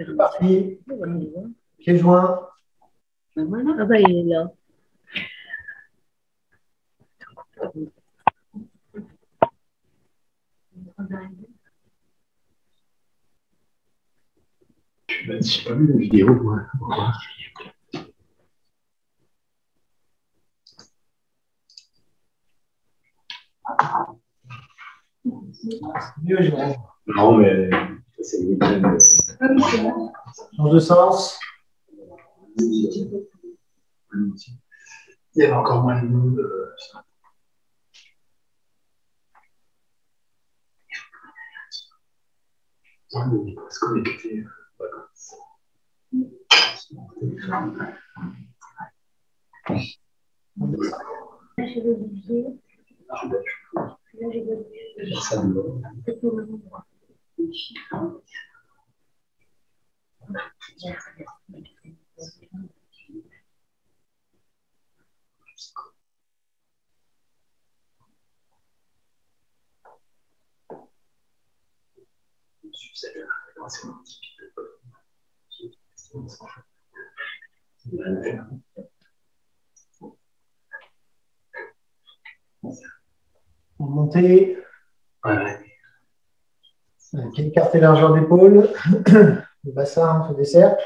C'est parti. Pieds joints. Ah bah il est là. J'ai pas vu la vidéo, moi. Mieux, Jérôme. Non, mais c'est le week-end. Change de sens. Il y avait encore moins de monde. On peut se connecter. Vous montez. Ouais. Pieds écartés, largeur d'épaule. Le bassin, on fait des cercles.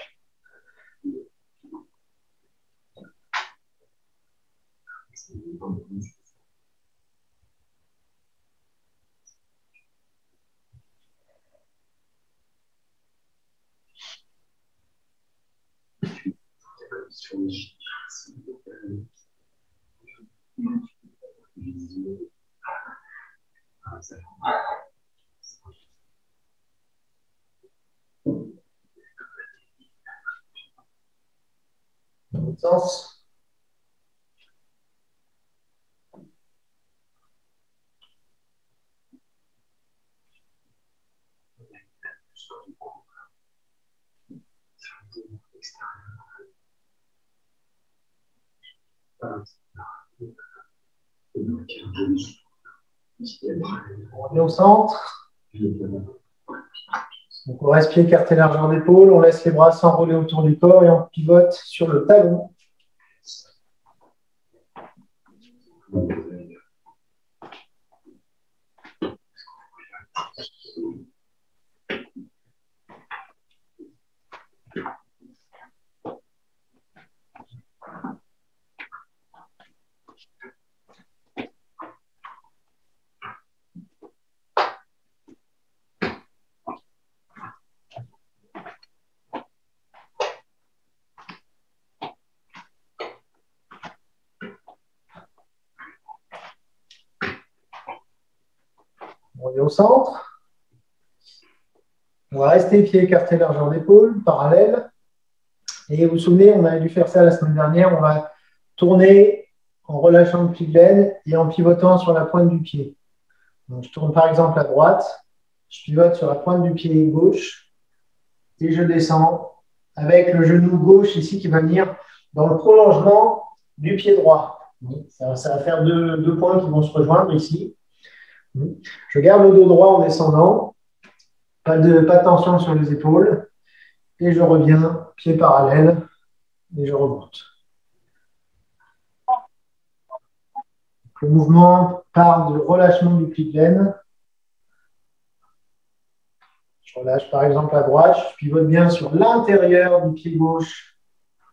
Dans l'autre sens. On est au centre. Donc on reste pieds écartés, largeur d'épaule. On laisse les bras s'enrouler autour du corps et on pivote sur le talon. On est au centre. On va rester pieds écartés, largeur d'épaule, parallèle. Et vous vous souvenez, on avait dû faire ça la semaine dernière. On va tourner en relâchant le pli de laine et en pivotant sur la pointe du pied. Donc, je tourne par exemple à droite. Je pivote sur la pointe du pied gauche et je descends avec le genou gauche ici qui va venir dans le prolongement du pied droit. Ça va faire deux points qui vont se rejoindre ici. Je garde le dos droit en descendant. Pas de tension sur les épaules. Et je reviens, pied parallèle, et je remonte. Le mouvement part du relâchement du pli de laine. Je relâche par exemple à droite, je pivote bien sur l'intérieur du pied gauche,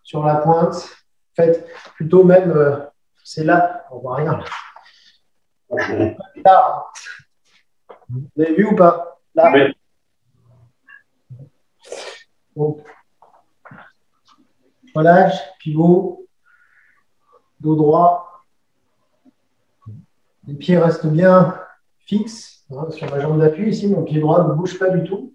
sur la pointe. En fait, plutôt même, c'est là, on ne voit rien. Là. Vous avez vu ou pas? Là. Oui. Bon. Relâche, pivot, dos droit. Les pieds restent bien fixes sur ma jambe d'appui. Ici, mon pied droit ne bouge pas du tout.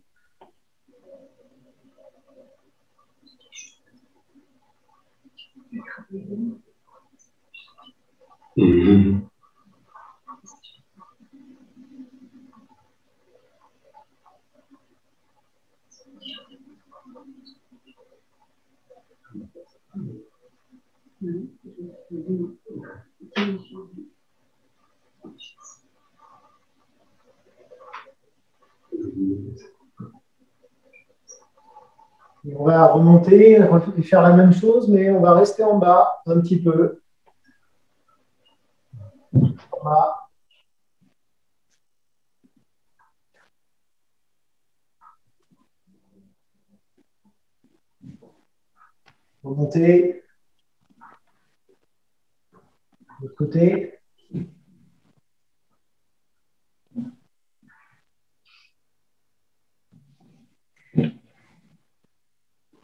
va remonter et faire la même chose, mais on va rester en bas un petit peu. En bas. Remonter. De l'autre côté.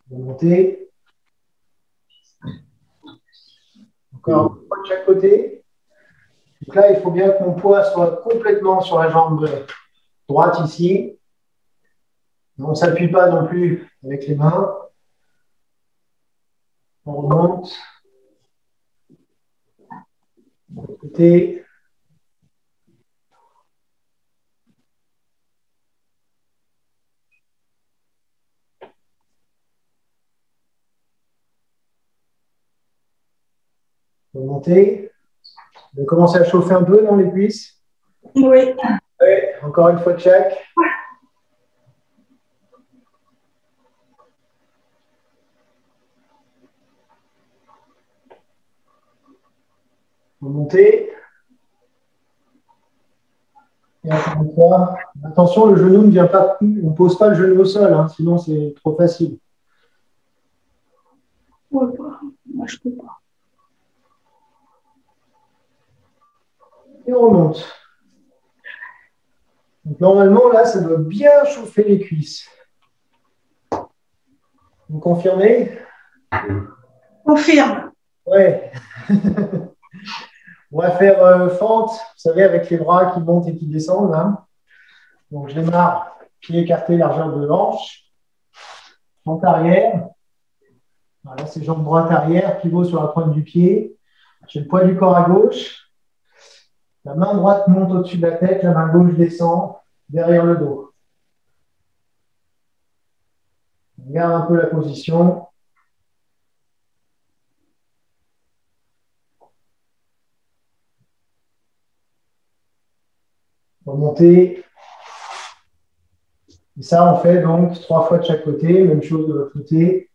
Remonter. Encore une fois de chaque côté. Donc là, il faut bien que mon poids soit complètement sur la jambe droite ici. On ne s'appuie pas non plus avec les mains. On remonte. De l'autre côté. Remonter. On va commencer à chauffer un peu dans les cuisses. Oui. Ouais, encore une fois de chaque. Remonter. Et encore une fois. Attention, le genou ne vient pas. On ne pose pas le genou au sol, hein, sinon c'est trop facile. Ouais, moi, je peux pas. Et on remonte. Donc, normalement, là, ça doit bien chauffer les cuisses. Vous confirmez? Confirme. Ouais. On va faire fente, vous savez, avec les bras qui montent et qui descendent. Là. Donc, je démarre, pied écarté, largeur de hanche. Fente arrière. Voilà, c'est jambe droite arrière, pivot sur la pointe du pied. J'ai le poids du corps à gauche. La main droite monte au-dessus de la tête, la main gauche descend derrière le dos. On garde un peu la position. Remonter. Et ça, on fait donc 3 fois de chaque côté, même chose de l'autre côté.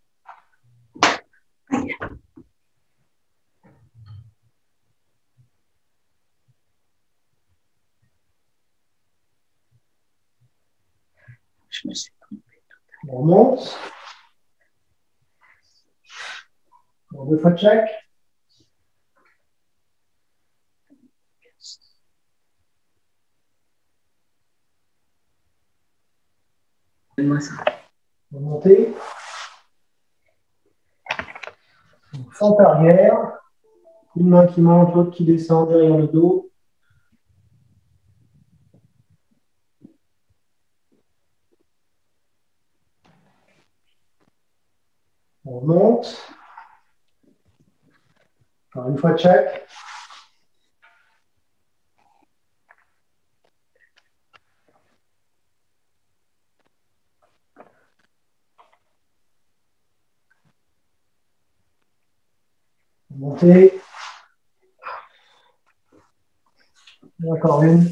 Je me suis trompée. On remonte. Bon, 2 fois de chaque. Donne-moi ça. Remonter. Donc, fente arrière. Une main qui monte, l'autre qui descend derrière le dos. On remonte. Encore une fois de chaque. Remonter. Et encore une.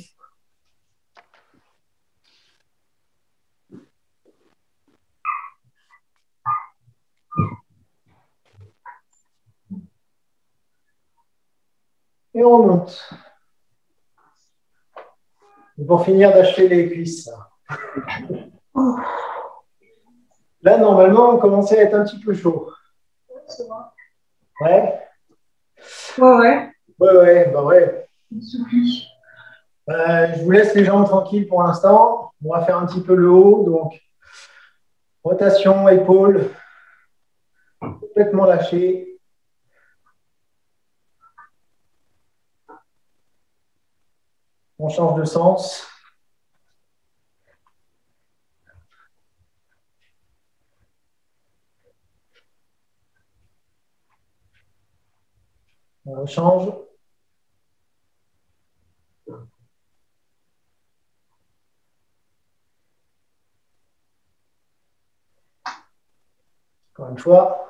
Et on remonte. Et pour finir d'achever les cuisses. Là, normalement, on commençait à être un petit peu chaud. C'est bon. Ouais? Ouais. Ouais, bah ouais. Il suffit. Je vous laisse les jambes tranquilles pour l'instant. On va faire un petit peu le haut. Donc, rotation, épaules, complètement lâchées. On change de sens. On change. Encore une fois.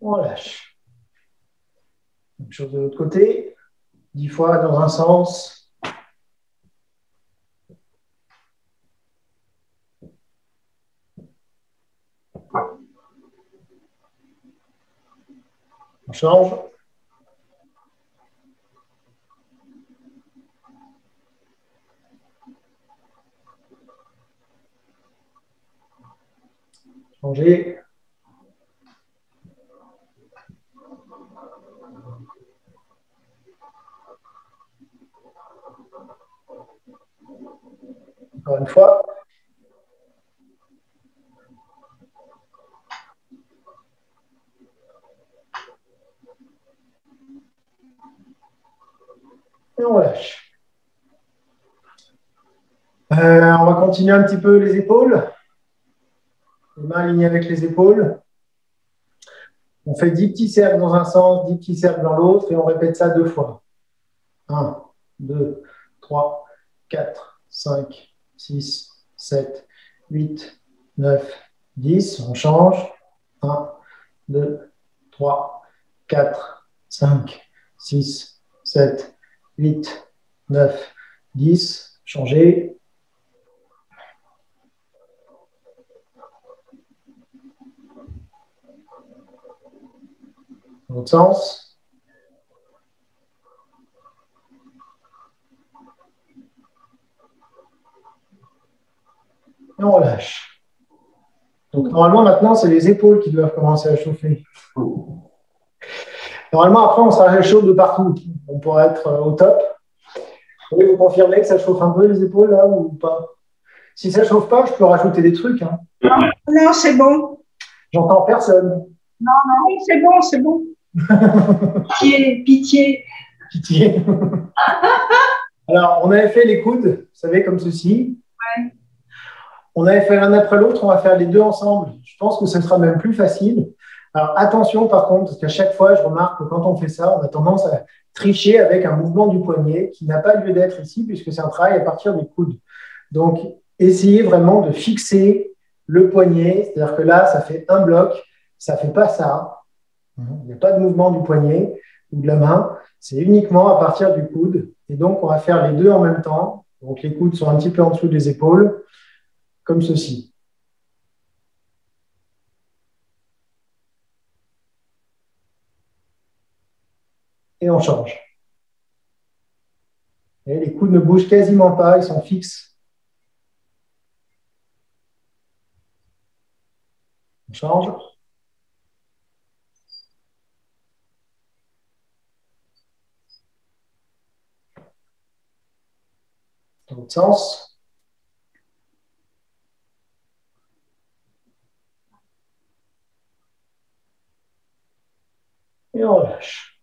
On relâche. Même chose de l'autre côté. 10 fois dans un sens. On change. Changer. Encore une fois. Et on relâche. On va continuer un petit peu les épaules. Les mains alignées avec les épaules. On fait 10 petits cercles dans un sens, 10 petits cercles dans l'autre et on répète ça 2 fois. 1, 2, 3, 4, 5, 6, 7, 8, 9, 10. On change. 1, 2, 3, 4, 5, 6, 7, 8, 9, 10. Changer. Dans l'autre sens. Et on relâche. Donc, normalement, maintenant, c'est les épaules qui doivent commencer à chauffer. Normalement, après, on sera chaud de partout. On pourra être au top. Vous pouvez vous confirmer que ça chauffe un peu les épaules, là, ou pas? Si ça ne chauffe pas, je peux rajouter des trucs. Hein. Non, c'est bon. J'entends personne. Non, non, c'est bon, c'est bon. Pitié, pitié. Pitié. Alors, on avait fait les coudes, vous savez, comme ceci. Ouais. On avait fait l'un après l'autre, on va faire les deux ensemble. Je pense que ce sera même plus facile. Alors, attention par contre, parce qu'à chaque fois, je remarque que quand on fait ça, on a tendance à tricher avec un mouvement du poignet qui n'a pas lieu d'être ici, puisque c'est un travail à partir des coudes. Donc, essayez vraiment de fixer le poignet, c'est-à-dire que là, ça fait un bloc, ça ne fait pas ça. Il n'y a pas de mouvement du poignet ou de la main, c'est uniquement à partir du coude. Et donc, on va faire les deux en même temps. Donc, les coudes sont un petit peu en dessous des épaules, comme ceci. Et on change. Et les coudes ne bougent quasiment pas, ils sont fixes. On change. Dans l'autre sens. Et on relâche.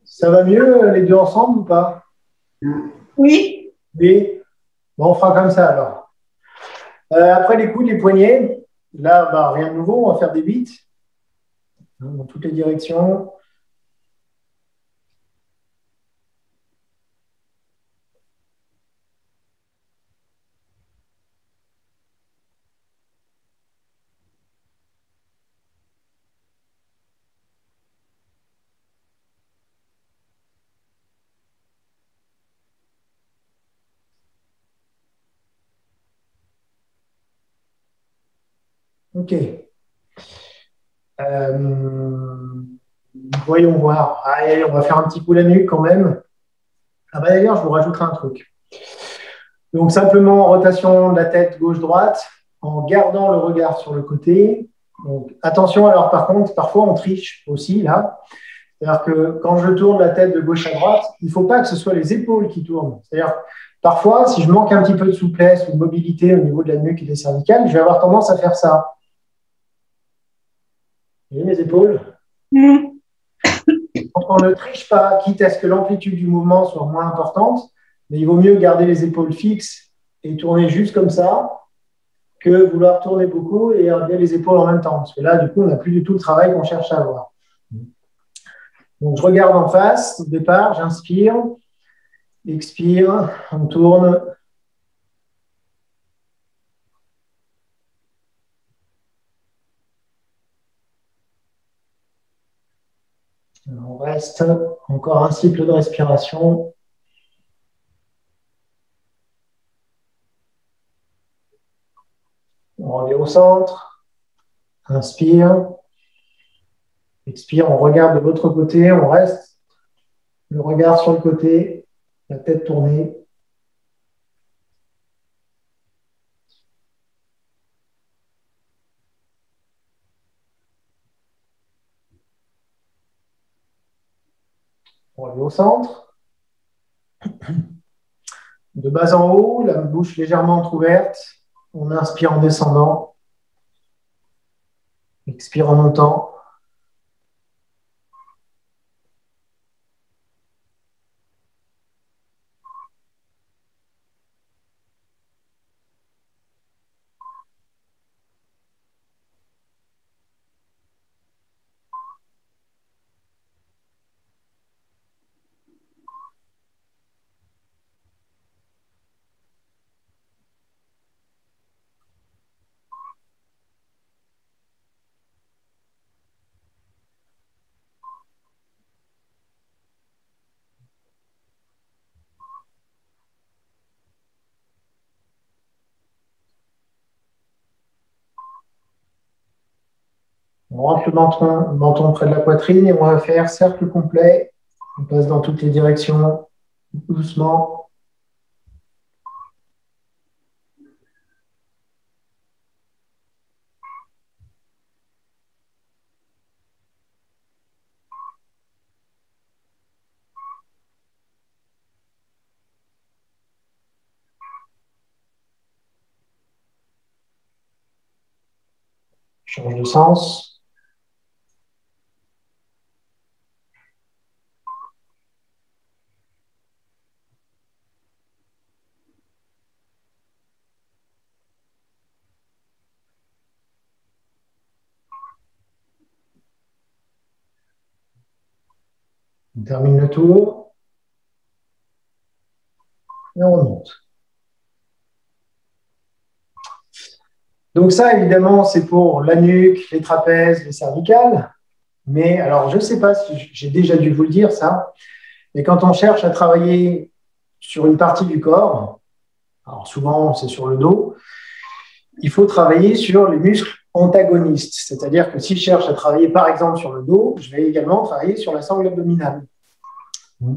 Ça va mieux les deux ensemble ou pas? Oui. Oui. Bon, on fera comme ça alors. Après les coudes, les poignets, là, bah, rien de nouveau, on va faire des beats dans toutes les directions. OK. Voyons voir. Allez, on va faire un petit coup la nuque quand même. Ah bah d'ailleurs, je vous rajouterai un truc. Donc simplement rotation de la tête gauche-droite en gardant le regard sur le côté. Donc, attention, alors par contre, parfois on triche aussi là. C'est-à-dire que quand je tourne la tête de gauche à droite, il ne faut pas que ce soit les épaules qui tournent. C'est-à-dire parfois, si je manque un petit peu de souplesse ou de mobilité au niveau de la nuque et des cervicales, je vais avoir tendance à faire ça. Vous voyez mes épaules? Mmh. Donc on ne triche pas, quitte à ce que l'amplitude du mouvement soit moins importante, mais il vaut mieux garder les épaules fixes et tourner juste comme ça que vouloir tourner beaucoup et garder les épaules en même temps. Parce que là, du coup, on n'a plus du tout le travail qu'on cherche à avoir. Donc, je regarde en face. Au départ, j'inspire, expire, on tourne. On reste encore un cycle de respiration. On revient au centre. Inspire. Expire, on regarde de l'autre côté. On reste le regard sur le côté, la tête tournée. On revient au centre. De bas en haut, la bouche légèrement entrouverte. On inspire en descendant. Expire en montant. On rentre le menton près de la poitrine et on va faire cercle complet. On passe dans toutes les directions, doucement. Change de sens. On termine le tour. Et on remonte. Donc ça, évidemment, c'est pour la nuque, les trapèzes, les cervicales. Mais alors, je ne sais pas si j'ai déjà dû vous le dire, ça. Mais quand on cherche à travailler sur une partie du corps, alors souvent c'est sur le dos, il faut travailler sur les muscles antagonistes. C'est-à-dire que si je cherche à travailler par exemple sur le dos, je vais également travailler sur la sangle abdominale.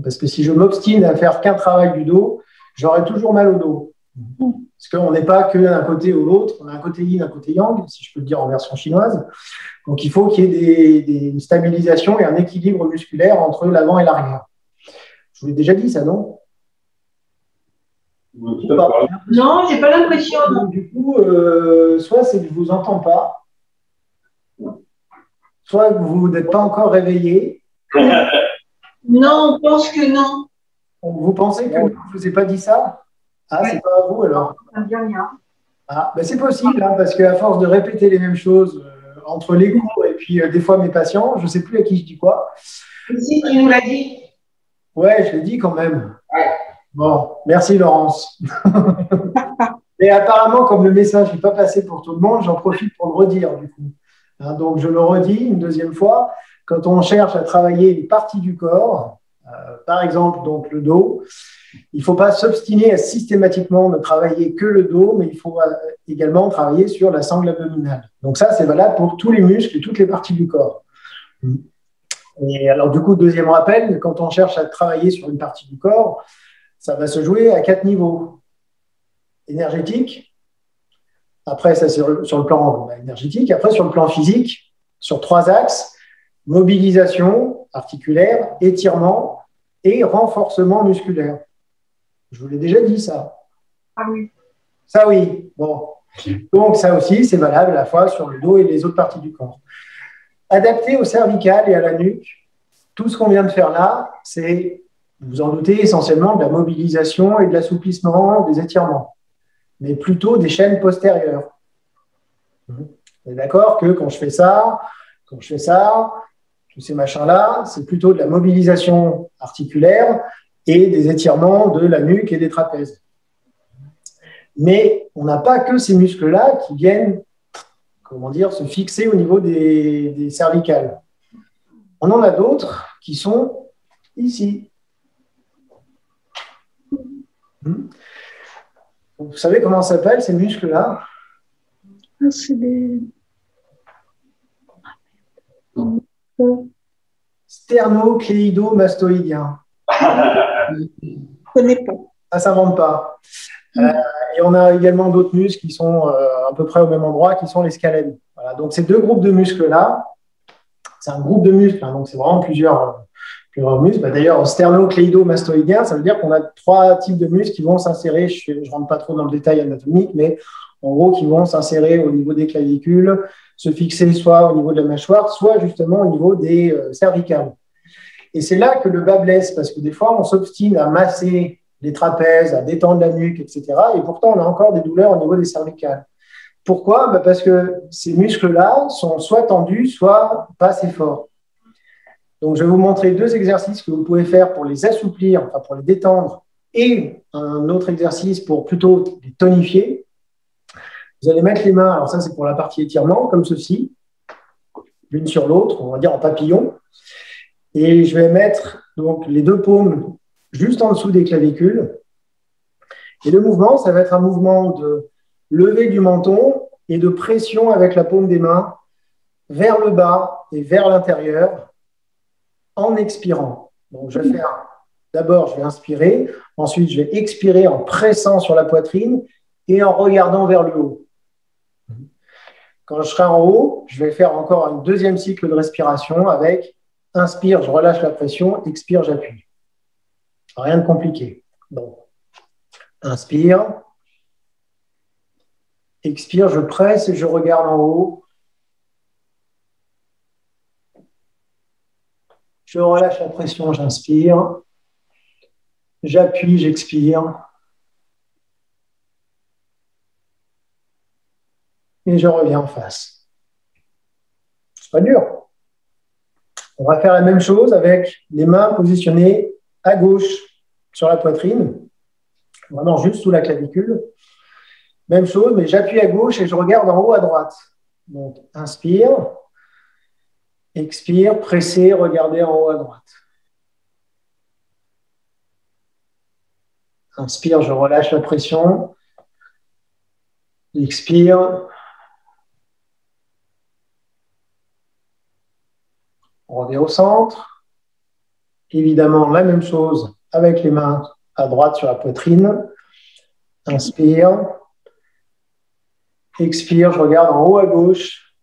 Parce que si je m'obstine à faire qu'un travail du dos, j'aurai toujours mal au dos. Parce qu'on n'est pas que d'un côté ou l'autre, on a un côté yin, un côté yang, si je peux le dire en version chinoise. Donc il faut qu'il y ait une stabilisation et un équilibre musculaire entre l'avant et l'arrière. Je vous l'ai déjà dit ça, non? Non, j'ai pas l'impression. Du coup, soit c'est que je ne vous entends pas, soit que vous n'êtes pas encore réveillé. Non, on pense que non. Vous pensez que je ne vous ai pas dit ça? Ah, ouais. C'est pas à vous alors? Ah, ben c'est possible, hein, parce qu'à force de répéter les mêmes choses entre les cours et puis des fois mes patients, je ne sais plus à qui je dis quoi. Si, tu nous l'as dit. Ouais, je l'ai dit quand même. Ouais. Bon, merci Laurence. Mais apparemment, comme le message n'est pas passé pour tout le monde, j'en profite pour le redire du coup. Hein, donc je le redis une deuxième fois. Quand on cherche à travailler une partie du corps, par exemple donc le dos, il ne faut pas s'obstiner à systématiquement ne travailler que le dos, mais il faut également travailler sur la sangle abdominale. Donc ça, c'est valable pour tous les muscles et toutes les parties du corps. Et alors du coup, deuxième rappel, quand on cherche à travailler sur une partie du corps, ça va se jouer à 4 niveaux. Énergétique, après ça c'est sur le plan énergétique, après sur le plan physique, sur 3 axes, mobilisation articulaire, étirement et renforcement musculaire. Je vous l'ai déjà dit ça. Ah oui. Ça oui, bon. Donc ça aussi c'est valable à la fois sur le dos et les autres parties du corps. Adapté au cervical et à la nuque, tout ce qu'on vient de faire là, c'est, vous vous en doutez, essentiellement de la mobilisation et de l'assouplissement, des étirements, mais plutôt des chaînes postérieures. On est d'accord que quand je fais ça, tous ces machins-là, c'est plutôt de la mobilisation articulaire et des étirements de la nuque et des trapèzes. Mais on n'a pas que ces muscles-là qui viennent, comment dire, se fixer au niveau des cervicales. On en a d'autres qui sont ici. Vous savez comment ça s'appelle ces muscles-là? C'est des... Sternocléido-mastoïdien. Je ne connais pas. Ça ne s'invente pas. Et on a également d'autres muscles qui sont à peu près au même endroit, qui sont les scalènes. Voilà, donc ces deux groupes de muscles-là, c'est un groupe de muscles, hein, donc c'est vraiment plusieurs muscles. Bah, d'ailleurs, sternocléido-mastoïdien, ça veut dire qu'on a 3 types de muscles qui vont s'insérer, je ne rentre pas trop dans le détail anatomique, mais en gros, qui vont s'insérer au niveau des clavicules, se fixer soit au niveau de la mâchoire, soit justement au niveau des cervicales. Et c'est là que le bas blesse, parce que des fois, on s'obstine à masser les trapèzes, à détendre la nuque, etc. Et pourtant, on a encore des douleurs au niveau des cervicales. Pourquoi? Bah parce que ces muscles-là sont soit tendus, soit pas assez forts. Donc, je vais vous montrer 2 exercices que vous pouvez faire pour les assouplir, enfin pour les détendre, et un autre exercice pour plutôt les tonifier. Vous allez mettre les mains, alors ça c'est pour la partie étirement, comme ceci, l'une sur l'autre, on va dire en papillon. Et je vais mettre donc les 2 paumes juste en dessous des clavicules. Et le mouvement, ça va être un mouvement de lever du menton et de pression avec la paume des mains vers le bas et vers l'intérieur en expirant. Donc je vais faire, d'abord je vais inspirer, ensuite je vais expirer en pressant sur la poitrine et en regardant vers le haut. Quand je serai en haut, je vais faire encore un 2e cycle de respiration avec inspire, je relâche la pression, expire, j'appuie. Rien de compliqué. Donc, inspire, expire, je presse et je regarde en haut. Je relâche la pression, j'inspire. J'appuie, j'expire. Et je reviens en face. C'est pas dur. On va faire la même chose avec les mains positionnées à gauche sur la poitrine, vraiment juste sous la clavicule. Même chose, mais j'appuie à gauche et je regarde en haut à droite. Donc, inspire, expire, pressez, regardez en haut à droite. Inspire, je relâche la pression. Expire. On revient au centre. Évidemment, la même chose avec les mains à droite sur la poitrine. Inspire. Expire, je regarde en haut à gauche.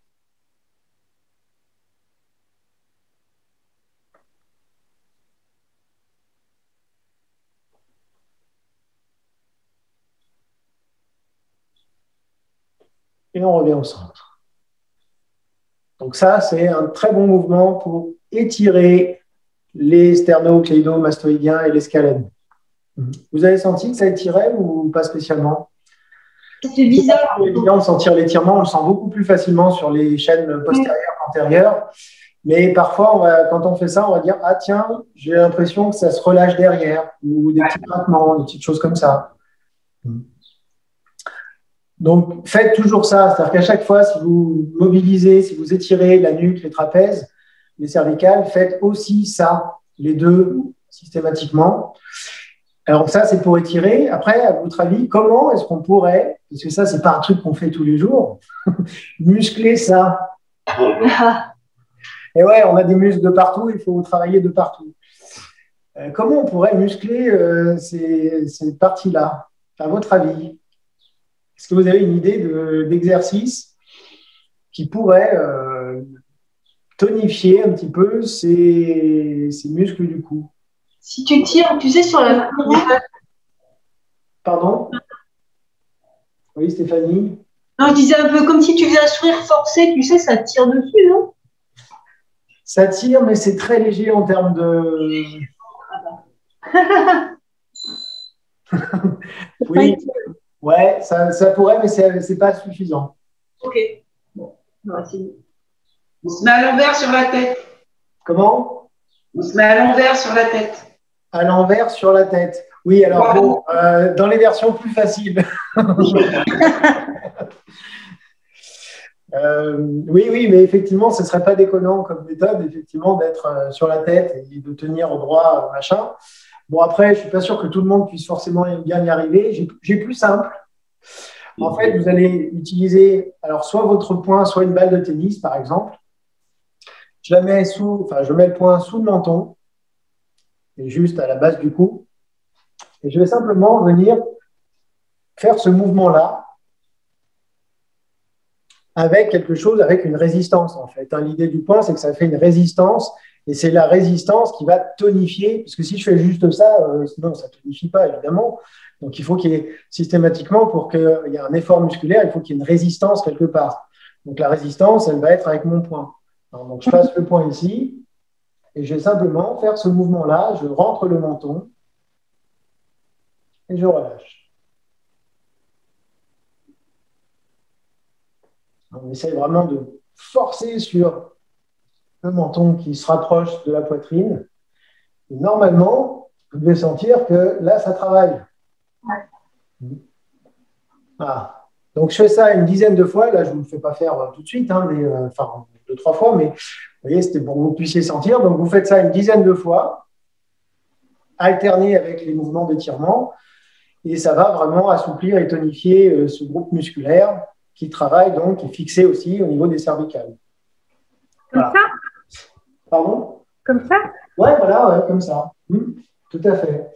Et on revient au centre. Donc ça, c'est un très bon mouvement pour étirer les sternocléido-mastoïdiens et les scalènes. Vous avez senti que ça étirait ou pas spécialement? C'est bizarre. C'est évident de sentir l'étirement, on le sent beaucoup plus facilement sur les chaînes postérieures qu'antérieures. Mais parfois, quand on fait ça, on va dire « Ah tiens, j'ai l'impression que ça se relâche derrière » ou des petits grattements, des petites choses comme ça. Donc, faites toujours ça. C'est-à-dire qu'à chaque fois, si vous mobilisez, si vous étirez la nuque, les trapèzes, les cervicales, faites aussi ça, les 2 systématiquement. Alors ça, c'est pour étirer. Après, à votre avis, comment est-ce qu'on pourrait, parce que ça, c'est pas un truc qu'on fait tous les jours, muscler ça? Et ouais, on a des muscles de partout, il faut travailler de partout. Comment on pourrait muscler ces parties-là, à votre avis? Est-ce que vous avez une idée d'exercice qui pourrait tonifier un petit peu ces muscles du cou? Si tu tires, tu sais, sur la... Pardon? Oui, Stéphanie? Non, je disais un peu comme si tu faisais un sourire forcé, tu sais, ça tire dessus, non? Ça tire, mais c'est très léger en termes de... Oui, ouais, ça pourrait, mais c'est pas suffisant. Ok. Bon, on va essayer. On se met à l'envers sur la tête. Comment? On se met à l'envers sur la tête. À l'envers sur la tête. Oui, alors bon, dans les versions plus faciles. Oui, oui, mais effectivement, ce ne serait pas déconnant comme méthode, effectivement, d'être sur la tête et de tenir au droit, machin. Bon, après, je ne suis pas sûr que tout le monde puisse forcément bien y arriver. J'ai plus simple. En fait, vous allez utiliser alors soit votre poing, soit une balle de tennis, par exemple. Je mets le poing sous le menton, et juste à la base du cou. Et je vais simplement venir faire ce mouvement-là avec quelque chose, avec une résistance, en fait. L'idée du poing, c'est que ça fait une résistance, et c'est la résistance qui va tonifier, parce que si je fais juste ça, sinon ça ne tonifie pas, évidemment. Donc, il faut qu'il y ait systématiquement, pour qu'il y ait un effort musculaire, il faut qu'il y ait une résistance quelque part. Donc, la résistance, elle va être avec mon poing. Alors, donc, je passe le poing ici, et je vais simplement faire ce mouvement-là. Je rentre le menton, et je relâche. On essaie vraiment de forcer sur le menton qui se rapproche de la poitrine. Et normalement, vous devez sentir que là, ça travaille. Ah. Donc, je fais ça une dizaine de fois. Là, je ne vous le fais pas faire tout de suite, hein, mais, enfin, 2, 3 fois, mais vous voyez, c'était pour que vous puissiez sentir. Donc, vous faites ça une dizaine de fois, alterné avec les mouvements d'étirement, et ça va vraiment assouplir et tonifier ce groupe musculaire qui travaille, donc, qui est fixé aussi au niveau des cervicales. Comme Voilà. ça? Pardon? Comme ça? Ouais, voilà, ouais, comme ça. Tout à fait.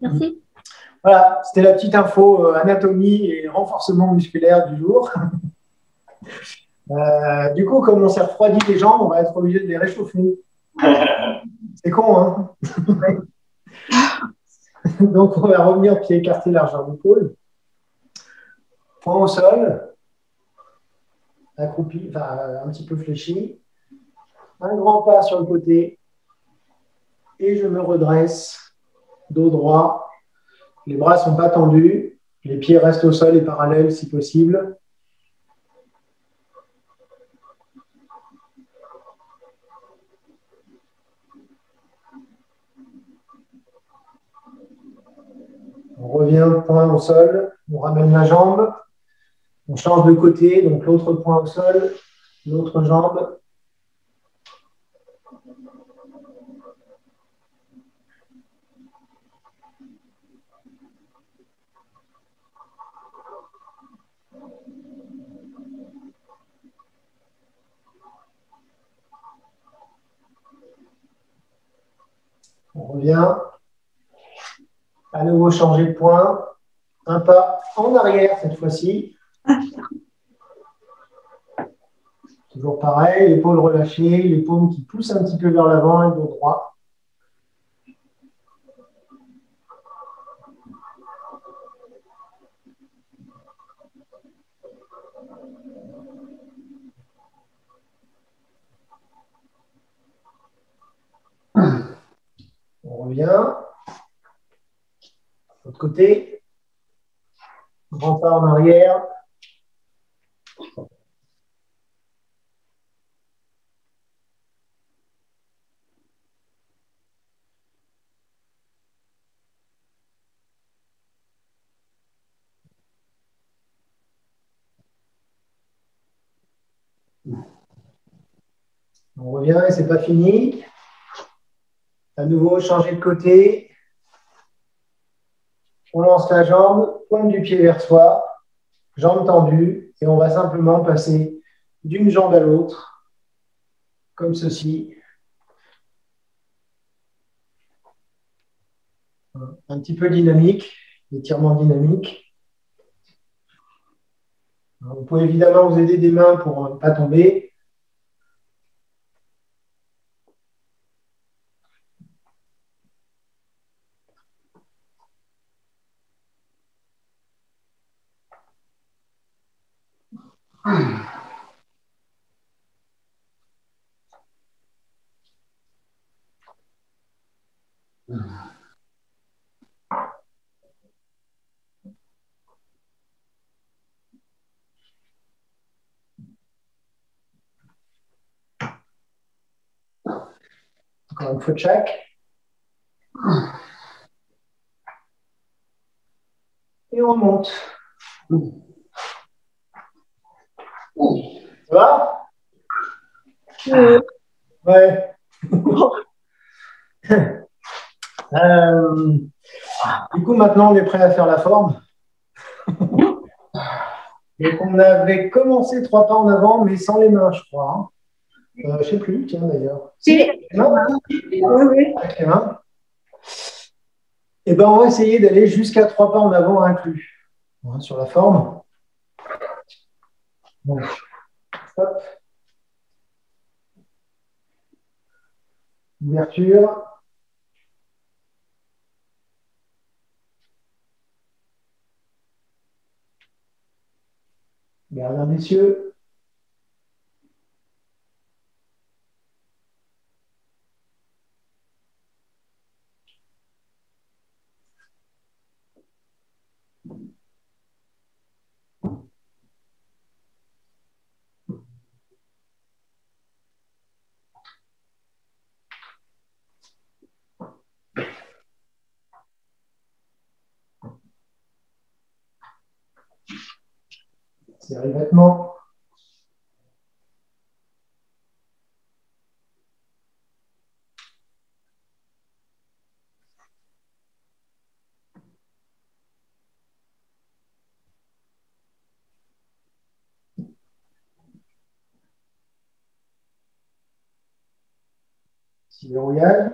Merci. Voilà, c'était la petite info anatomie et renforcement musculaire du jour. Du coup, comme on s'est refroidi les jambes, on va être obligé de les réchauffer. C'est con, hein? Donc, on va revenir pied écarté, largeur d'épaule. Point au sol, accroupi, enfin, un petit peu fléchi. Un grand pas sur le côté. Et je me redresse, dos droit. Les bras ne sont pas tendus. Les pieds restent au sol et parallèles si possible. On revient, point au sol. On ramène la jambe. On change de côté, donc l'autre point au sol, l'autre jambe. On revient. À nouveau changer de point. Un pas en arrière cette fois-ci. Toujours pareil, l'épaule relâchée, les paumes qui poussent un petit peu vers l'avant et le dos droit. On revient. L'autre côté. Grand pas en arrière. On revient et c'est pas fini. À nouveau, changer de côté. On lance la jambe, pointe du pied vers soi, jambe tendue, et on va simplement passer d'une jambe à l'autre, comme ceci. Un petit peu dynamique, étirement dynamique. Vous pouvez évidemment vous aider des mains pour ne pas tomber. Encore une fois de chaque. Et on monte. Ça va? Ouais. Du coup, maintenant, on est prêt à faire la forme. Donc, on avait commencé 3 pas en avant, mais sans les mains, je crois. Je ne sais plus, tiens, d'ailleurs. Si. Avec les mains. Oui. Avec les mains. Eh ben, on va essayer d'aller jusqu'à 3 pas en avant inclus. Voilà, sur la forme. Donc, hop. Ouverture. Gardien des cieux. Serré vêtements. Verrouillage.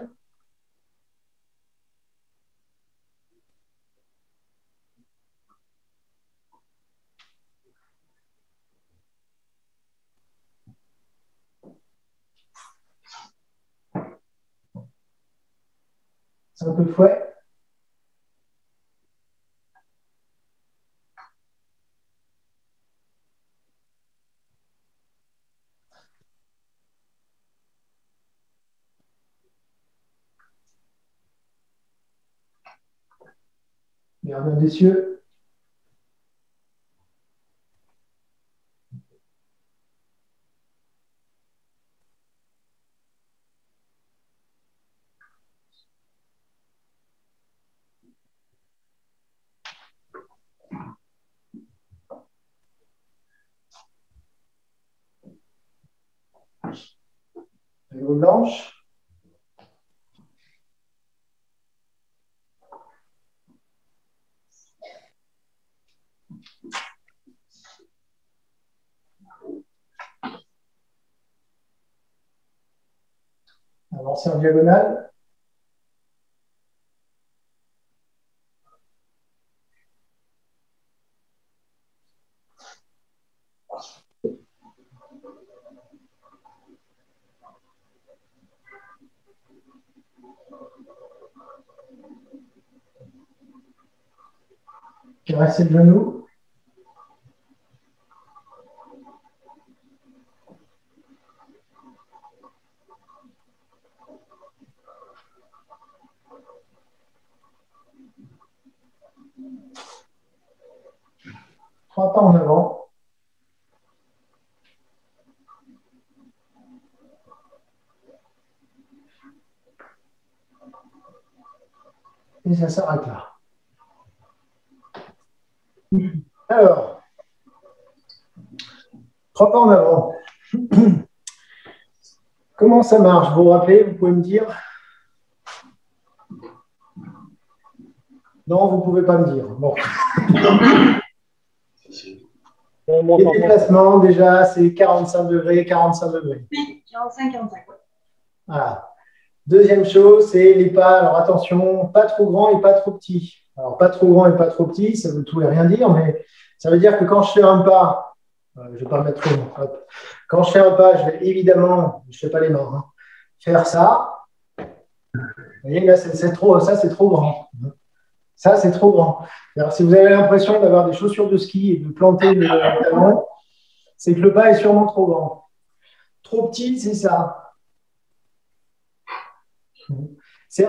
C'est un peu de fouet. Gardien des cieux. Règle blanche. Avancer en diagonale. Caresser le genou. Trois pas en avant. Et ça s'arrête là. Alors, 3 pas en avant. Comment ça marche? Vous vous rappelez? Vous pouvez me dire? Non, vous ne pouvez pas me dire. Bon. Les déplacements, déjà, c'est 45 degrés, 45 degrés. Oui, 45, 45. Ouais. Voilà. Deuxième chose, c'est les pas. Alors attention, pas trop grand et pas trop petit. Alors pas trop grand et pas trop petit, ça veut tout et rien dire, mais ça veut dire que quand je fais un pas, je ne vais pas mettre trop long. Hop. Quand je fais un pas, je vais évidemment, je ne fais pas les mains, faire ça. Vous voyez, là, c'est trop, ça c'est trop grand. Ça, c'est trop grand. Alors, si vous avez l'impression d'avoir des chaussures de ski et de planter le talon, c'est que le pas est sûrement trop grand. Trop petit, c'est ça.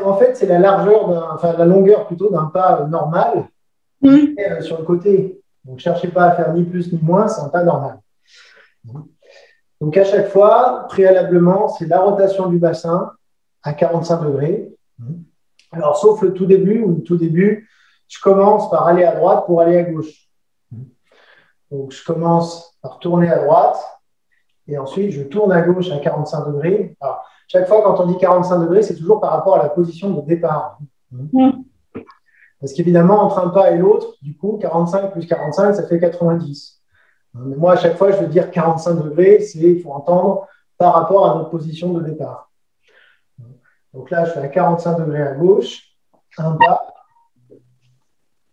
En fait, c'est la largeur, enfin la longueur plutôt d'un pas normal sur le côté. Donc, ne cherchez pas à faire ni plus ni moins, c'est un pas normal. Donc, à chaque fois, préalablement, c'est la rotation du bassin à 45 degrés. Alors, sauf le tout début, où le tout début, je commence par aller à droite pour aller à gauche. Donc, je commence par tourner à droite et ensuite, je tourne à gauche à 45 degrés. Alors, chaque fois, quand on dit 45 degrés, c'est toujours par rapport à la position de départ. Parce qu'évidemment, entre un pas et l'autre, du coup, 45 plus 45, ça fait 90. Mais moi, à chaque fois, je veux dire 45 degrés, il faut entendre par rapport à notre position de départ. Donc là, je fais à 45 degrés à gauche, un pas,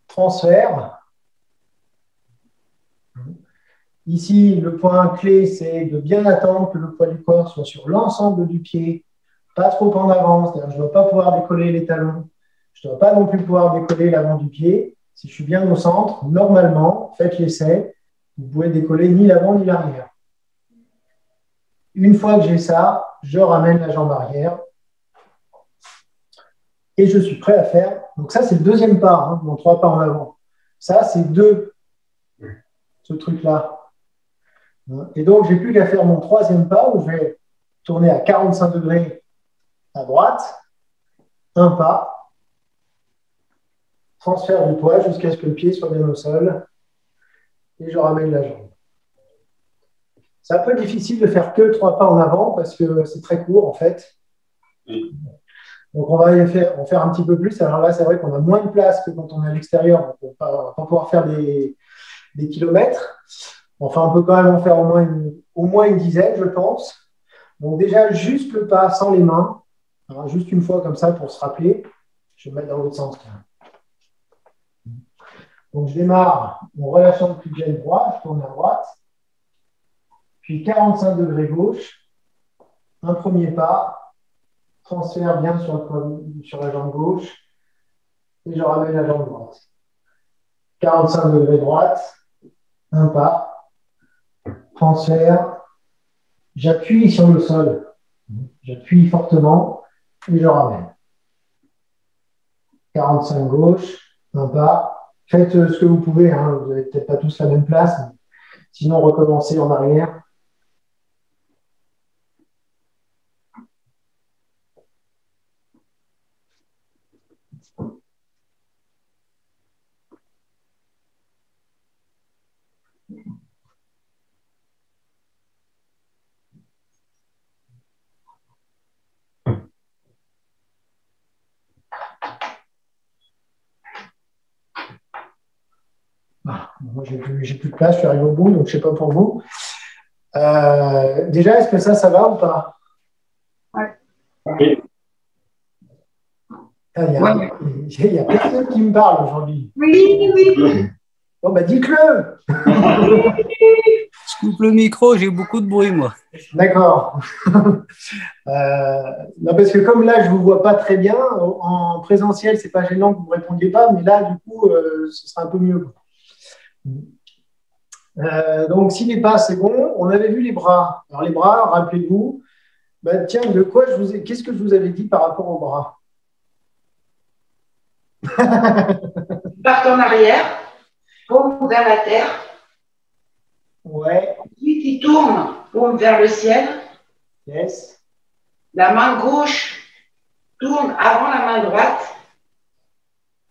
transfert. Ici, le point clé, c'est de bien attendre que le poids du corps soit sur l'ensemble du pied, pas trop en avant, c'est-à-dire que je ne dois pas pouvoir décoller les talons, je ne dois pas non plus pouvoir décoller l'avant du pied. Si je suis bien au centre, normalement, faites l'essai, vous pouvez décoller ni l'avant ni l'arrière. Une fois que j'ai ça, je ramène la jambe arrière et je suis prêt à faire. Donc ça, c'est le deuxième pas, mon 3 pas en avant. Ça, c'est 2, ce truc-là. Et donc, je n'ai plus qu'à faire mon troisième pas où je vais tourner à 45 degrés à droite, un pas, transfert du poids jusqu'à ce que le pied soit bien au sol et je ramène la jambe. C'est un peu difficile de faire que 3 pas en avant parce que c'est très court en fait. Donc, on va en faire un petit peu plus. Alors là, c'est vrai qu'on a moins de place que quand on est à l'extérieur. Donc, on ne va pas pouvoir faire des kilomètres. Enfin, on peut quand même en faire au moins une dizaine, je pense. Donc déjà, juste le pas sans les mains. Alors, juste une fois comme ça pour se rappeler. Je vais me mettre dans l'autre sens. Donc, je démarre en relâchant le pli droit. Je tourne à droite. Puis 45 degrés gauche. Un premier pas. Transfert bien sur la jambe gauche. Et je ramène la jambe droite. 45 degrés droite. Un pas. Transfert. J'appuie sur le sol. J'appuie fortement et je ramène. 45 gauche, un pas. Faites ce que vous pouvez. Vous n'avez peut-être pas tous la même place. Sinon, recommencez en arrière. Moi, j'ai plus de place, je suis arrivé au bout, donc je ne sais pas pour vous. Déjà, est-ce que ça va ou pas? Ouais. Il y a personne qui me parle aujourd'hui. Oui. Bon, dites-le. Je coupe le micro, j'ai beaucoup de bruit, moi. D'accord. Non, parce que comme là, je ne vous vois pas très bien, en présentiel, ce n'est pas gênant que vous ne répondiez pas, mais là, du coup, ce sera un peu mieux. Donc, si les pas, c'est bon. On avait vu les bras. Alors, les bras, rappelez-vous, tiens, qu'est-ce que je vous avais dit par rapport aux bras? Part en arrière, paume vers la terre. Ouais. Ensuite, il tourne, paume vers le ciel. Yes. La main gauche tourne avant la main droite.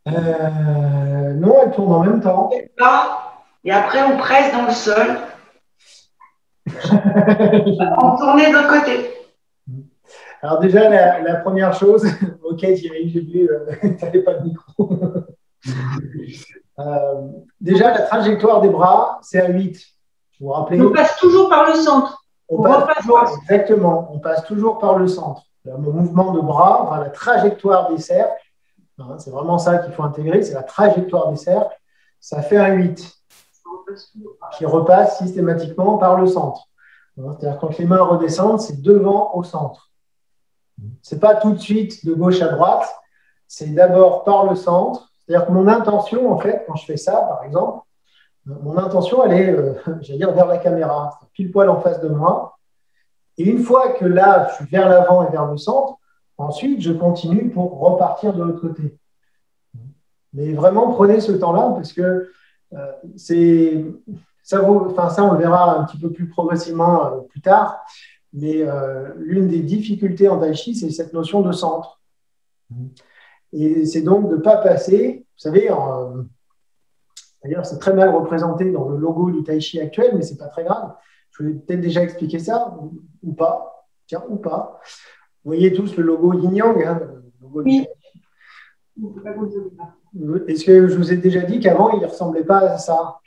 Non, elle tourne en même temps. Et après, on presse dans le sol. On tourne de côté. Alors déjà, la première chose, ok Thierry, j'ai vu, tu n'avais pas de micro. Déjà, la trajectoire des bras, c'est à 8. Vous vous rappelez? On passe toujours par le centre. Exactement, on passe toujours par le centre. Le mouvement de bras, la trajectoire des cercles, c'est vraiment ça qu'il faut intégrer, c'est la trajectoire des cercles, ça fait un 8 qui repasse systématiquement par le centre. C'est-à-dire quand les mains redescendent, c'est devant au centre. Ce n'est pas tout de suite de gauche à droite, c'est d'abord par le centre. C'est-à-dire que mon intention, en fait, quand je fais ça, par exemple, mon intention, elle est, j'allais dire, vers la caméra, pile poil en face de moi. Et une fois que là, je suis vers l'avant et vers le centre, ensuite, je continue pour repartir de l'autre côté. Mais vraiment, prenez ce temps-là parce que ça, on le verra un petit peu plus progressivement plus tard. Mais l'une des difficultés en tai chi, c'est cette notion de centre. Et c'est donc de ne pas passer, vous savez, D'ailleurs, c'est très mal représenté dans le logo du Tai Chi actuel, mais ce n'est pas très grave. Je vous ai peut-être déjà expliqué ça, ou pas. Tiens, ou pas. Vous voyez tous le logo Yin-Yang, hein, le logo du Tai Chi. Est-ce que je vous ai déjà dit qu'avant, il ne ressemblait pas à ça?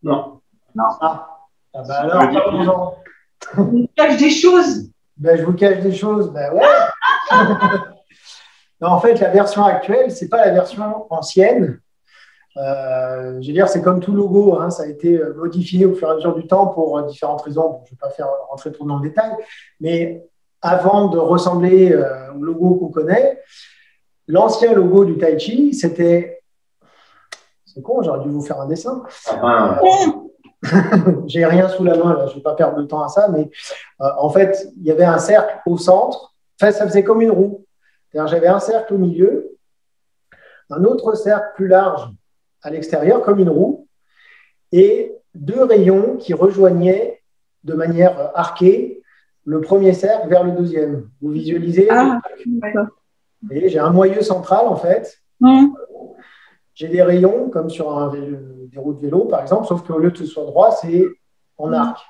Non. Ah bah alors, parlons-en. On nous cache des choses. Ben, je vous cache des choses. Ben ouais. Non, en fait, la version actuelle, ce n'est pas la version ancienne. Je veux dire, c'est comme tout logo, hein, ça a été modifié au fur et à mesure du temps pour différentes raisons. Bon, je ne vais pas rentrer trop dans le détail, mais avant de ressembler au logo qu'on connaît, l'ancien logo du Tai Chi, c'était… C'est con, j'aurais dû vous faire un dessin. J'ai rien sous la main, là, je ne vais pas perdre de temps à ça, mais en fait, il y avait un cercle au centre. Enfin, ça faisait comme une roue. C'est-à-dire, j'avais un cercle au milieu, un autre cercle plus large à l'extérieur, comme une roue, et deux rayons qui rejoignaient de manière arquée le premier cercle vers le deuxième. Vous visualisez? Et j'ai un moyeu central, en fait. J'ai des rayons, comme sur des roues de vélo, par exemple, sauf qu'au lieu que ce soit droit, c'est en arc.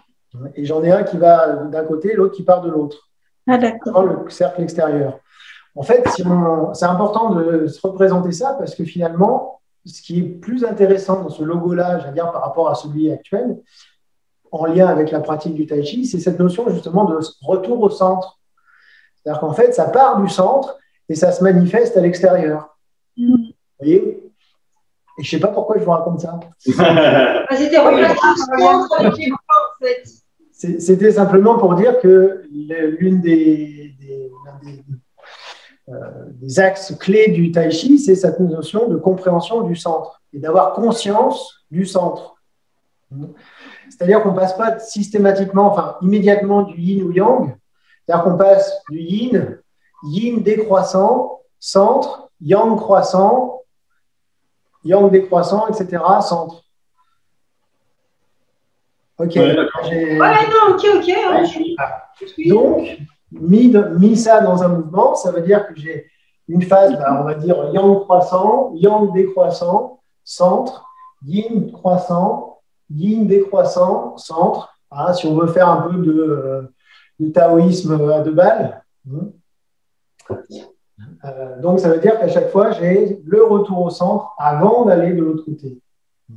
Et j'en ai un qui va d'un côté, l'autre qui part de l'autre. Ah, d'accord. Dans le cercle extérieur. En fait, c'est important de se représenter ça parce que finalement, ce qui est plus intéressant dans ce logo-là, j'allais dire par rapport à celui actuel, en lien avec la pratique du Tai Chi, c'est cette notion justement de retour au centre. C'est-à-dire qu'en fait, ça part du centre et ça se manifeste à l'extérieur. Vous voyez? Et je ne sais pas pourquoi je vous raconte ça. C'était replaçant avec les bras, en fait. C'était simplement pour dire que l'une des axes clés du Tai Chi, c'est cette notion de compréhension du centre et d'avoir conscience du centre. C'est-à-dire qu'on ne passe pas systématiquement, enfin immédiatement du yin ou yang, c'est-à-dire qu'on passe du yin décroissant, centre, yang croissant, yang décroissant, etc., centre. Ok. Ouais, non, ok. Donc, mis ça dans un mouvement, ça veut dire que j'ai une phase, on va dire yang croissant, yang décroissant, centre, yin croissant, yin décroissant, centre. Hein, si on veut faire un peu de taoïsme à deux balles. Donc, ça veut dire qu'à chaque fois, j'ai le retour au centre avant d'aller de l'autre côté. Vous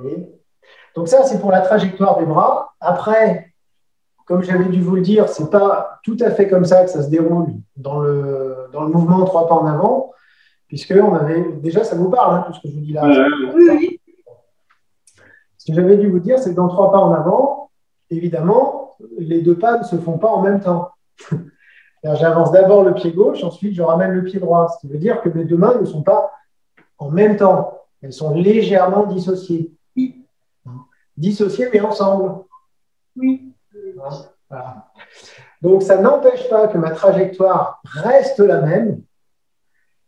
voyez? Donc ça, c'est pour la trajectoire des bras. Après, comme j'avais dû vous le dire, ce n'est pas tout à fait comme ça que ça se déroule dans le mouvement 3 pas en avant, puisque on avait déjà, ça vous parle, hein, tout ce que je vous dis là. Oui. Ce que j'avais dû vous dire, c'est que dans 3 pas en avant, évidemment, les 2 pas ne se font pas en même temps. J'avance d'abord le pied gauche, ensuite je ramène le pied droit. Ce qui veut dire que mes 2 mains ne sont pas en même temps. Elles sont légèrement dissociées. Dissociées mais ensemble. Oui. Voilà. Donc, ça n'empêche pas que ma trajectoire reste la même,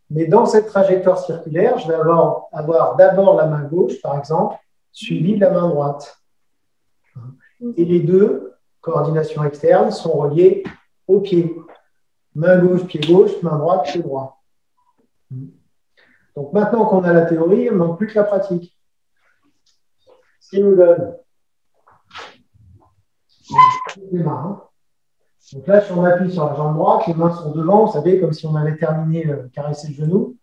mais dans cette trajectoire circulaire, je vais avoir d'abord la main gauche, par exemple, suivie de la main droite. Et les deux, coordination externe, sont reliés au pied. Main gauche, main droite, pied droit. Donc, maintenant qu'on a la théorie, il ne manque plus que la pratique. Ce qui nous donne les mains. Donc là, si on appuie sur la jambe droite, les mains sont devant, vous savez, comme si on avait terminé caresser le genou.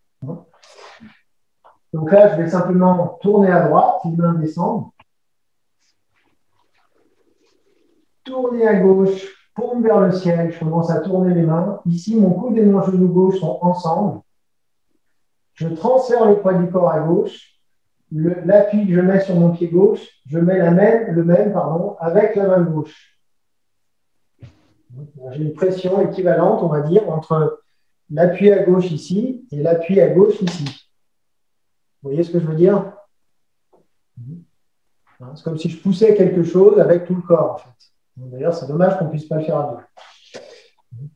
Donc là, je vais simplement tourner à droite, les mains descendent. Tourner à gauche, paume vers le ciel, je commence à tourner les mains. Ici, mon coude et mon genou gauche sont ensemble. Je transfère le poids du corps à gauche. L'appui que je mets sur mon pied gauche, je mets le même avec la main gauche. J'ai une pression équivalente, on va dire, entre l'appui à gauche ici et l'appui à gauche ici. Vous voyez ce que je veux dire? C'est comme si je poussais quelque chose avec tout le corps, en fait. D'ailleurs, c'est dommage qu'on ne puisse pas le faire à deux.